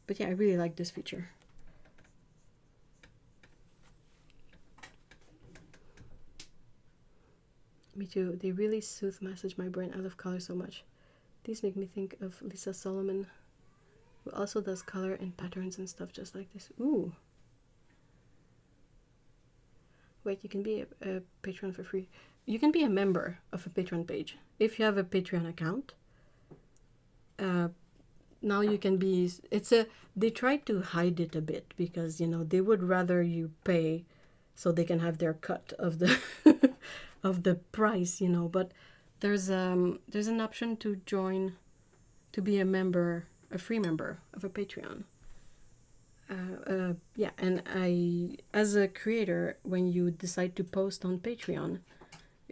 Speaker 1: But yeah, I really like this feature. Me too. They really soothe massage my brain. I love color so much. These make me think of Lisa Solomon, who also does color and patterns and stuff just like this. Ooh. Wait, you can be a patron for free. You can be a member of a Patreon page. If you have a Patreon account, now you can be, they try to hide it a bit because, you know, they would rather you pay so they can have their cut of the of the price, you know, but there's an option to join, to be a member, a free member of a Patreon. Yeah, and as a creator, when you decide to post on Patreon,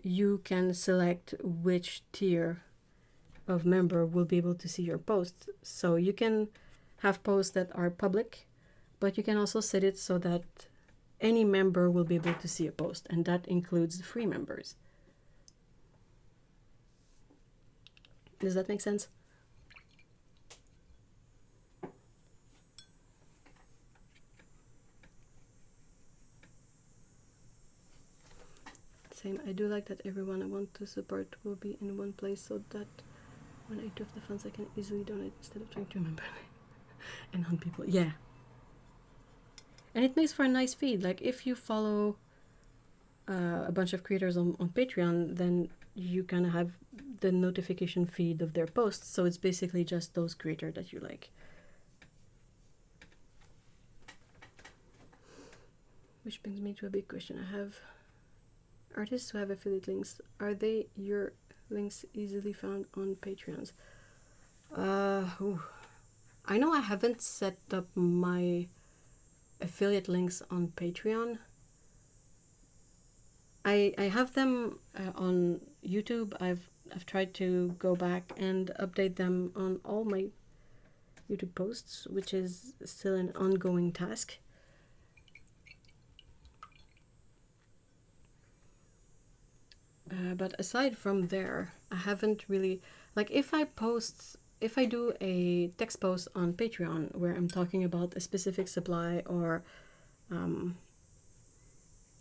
Speaker 1: you can select which tier of member will be able to see your posts. So you can have posts that are public, but you can also set it so that any member will be able to see a post, and that includes the free members. Does that make sense? Same. I do like that everyone I want to support will be in one place, so that when I do have the funds, I can easily donate instead of trying to remember and hunt people. Yeah. And it makes for a nice feed. Like, if you follow a bunch of creators on Patreon, then you kind of have the notification feed of their posts. So it's basically just those creators that you like. Which brings me to a big question I have. Artists who have affiliate links, are they your links easily found on Patreons? I know I haven't set up my affiliate links on Patreon. I have them on YouTube. I've tried to go back and update them on all my YouTube posts, which is still an ongoing task. But aside from there, I haven't really, like, if I do a text post on Patreon where I'm talking about a specific supply or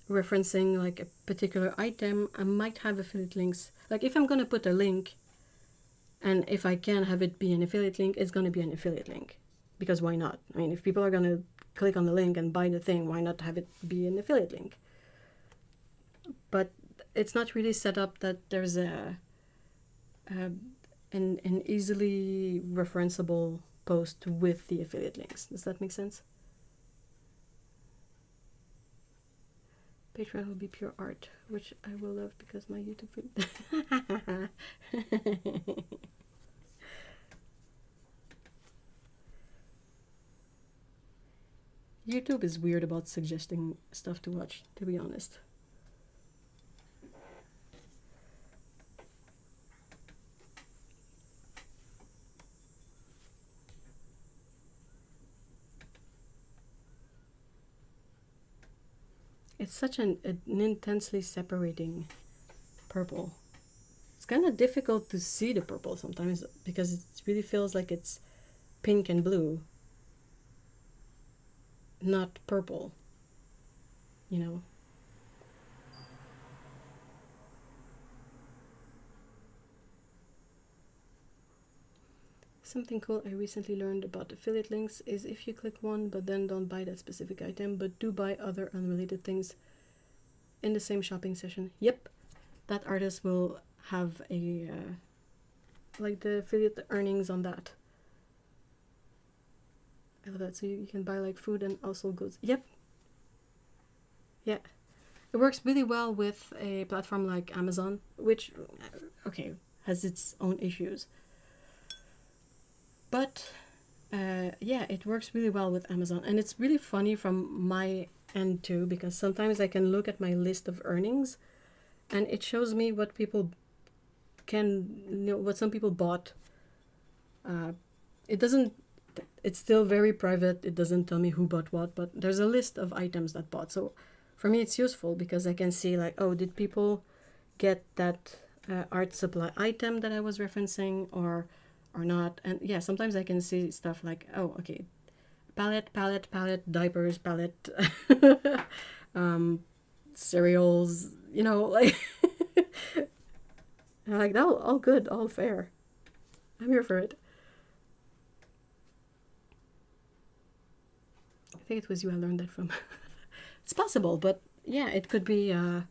Speaker 1: referencing like a particular item, I might have affiliate links. Like if I'm gonna put a link, and if I can have it be an affiliate link, it's gonna be an affiliate link. Because why not? I mean, if people are gonna click on the link and buy the thing, why not have it be an affiliate link? But it's not really set up that there's an easily referenceable post with the affiliate links. Does that make sense? Patreon will be pure art, which I will love because my YouTube YouTube is weird about suggesting stuff to watch, to be honest. It's such an intensely separating purple. It's kind of difficult to see the purple sometimes because it really feels like it's pink and blue, not purple, you know. Something cool I recently learned about affiliate links is if you click one but then don't buy that specific item but do buy other unrelated things in the same shopping session, yep, that artist will have a like the affiliate earnings on that. I love that. So you can buy like food and household goods. Yep. Yeah. It works really well with a platform like Amazon, which, okay, has its own issues. But yeah, it works really well with Amazon. And it's really funny from my end too, because sometimes I can look at my list of earnings and it shows me what people what some people bought. It doesn't, it's still very private. It doesn't tell me who bought what, but there's a list of items that bought. So for me, it's useful because I can see like, oh, did people get that art supply item that I was referencing or not? And yeah, sometimes I can see stuff like, oh, okay, palette, diapers, palette, cereals, you know, like, I'm like, no, all good, all fair. I'm here for it. I think it was you I learned that from. It's possible, but yeah, it could be, I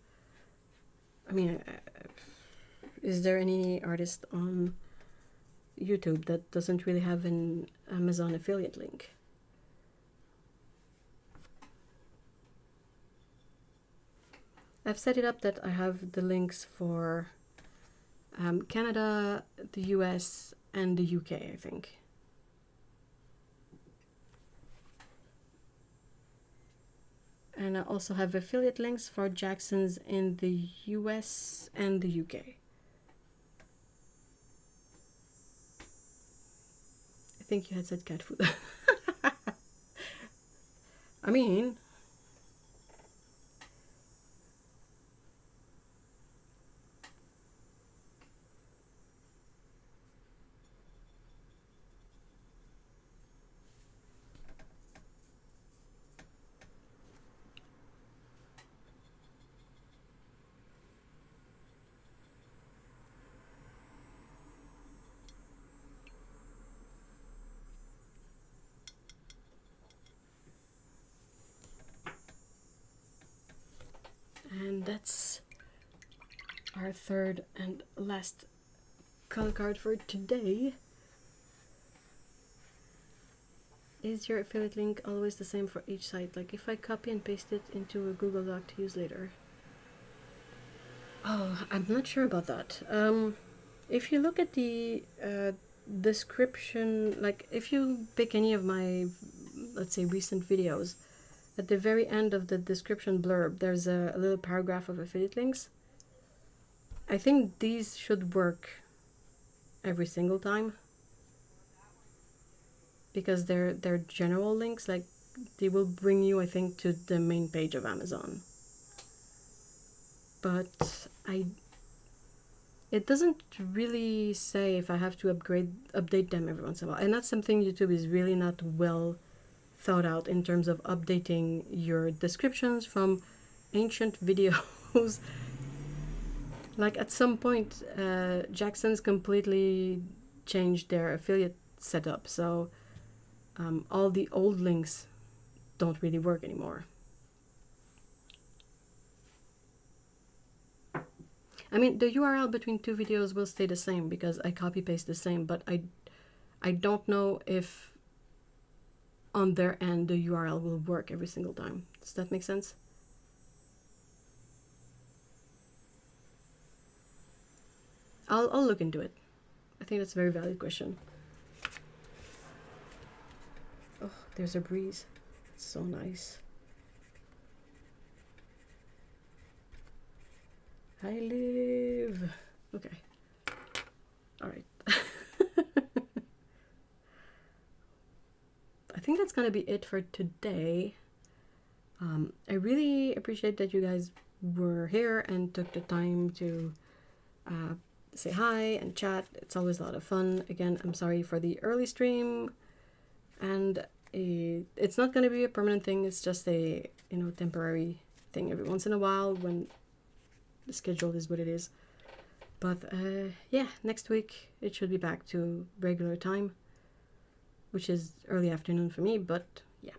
Speaker 1: mean, is there any artist on YouTube that doesn't really have an Amazon affiliate link? I've set it up that I have the links for Canada, the US, and the UK, I think. And I also have affiliate links for Jackson's in the US and the UK. I think you had said cat food. I mean, and that's our third and last color card for today. Is your affiliate link always the same for each site? Like if I copy and paste it into a Google Doc to use later? Oh, I'm not sure about that. If you look at the description, like if you pick any of my, let's say, recent videos, at the very end of the description blurb, there's a little paragraph of affiliate links. I think these should work every single time because they're general links, like they will bring you, I think, to the main page of Amazon. But I it doesn't really say if I have to update them every once in a while. And that's something YouTube is really not well thought out in terms of updating your descriptions from ancient videos. Like at some point, Jackson's completely changed their affiliate setup, so all the old links don't really work anymore. I mean, the URL between two videos will stay the same because I copy paste the same, but I don't know if on their end the URL will work every single time. Does that make sense? I'll look into it. I think that's a very valid question. Oh, there's a breeze. It's so nice. I live. Okay. All right. I think that's gonna be it for today. I really appreciate that you guys were here and took the time to say hi and chat. It's always a lot of fun. Again, I'm sorry for the early stream, and it's not going to be a permanent thing. It's just a temporary thing every once in a while when the schedule is what it is. But yeah, next week it should be back to regular time, which is early afternoon for me. But yeah.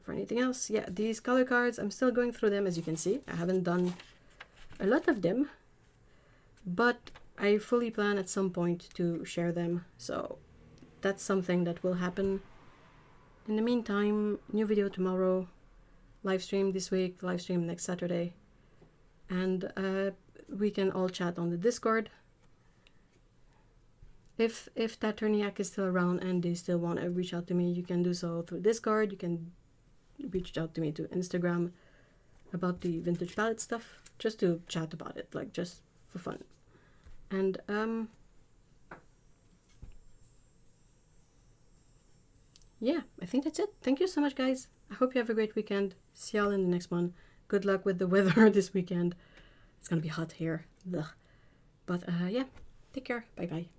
Speaker 1: For anything else, yeah, these color cards, I'm still going through them. As you can see, I haven't done a lot of them, but I fully plan at some point to share them, so that's something that will happen. In the meantime, new video tomorrow, live stream this week, live stream next Saturday, and we can all chat on the Discord. If that Turniac is still around and they still want to reach out to me, you can do so through Discord. You can reach out to me to Instagram about the vintage palette stuff, just to chat about it, like just for fun. And yeah, I think that's it. Thank you so much, guys. I hope you have a great weekend. See y'all in the next one. Good luck with the weather this weekend. It's gonna be hot here. Ugh. But yeah, take care. Bye bye.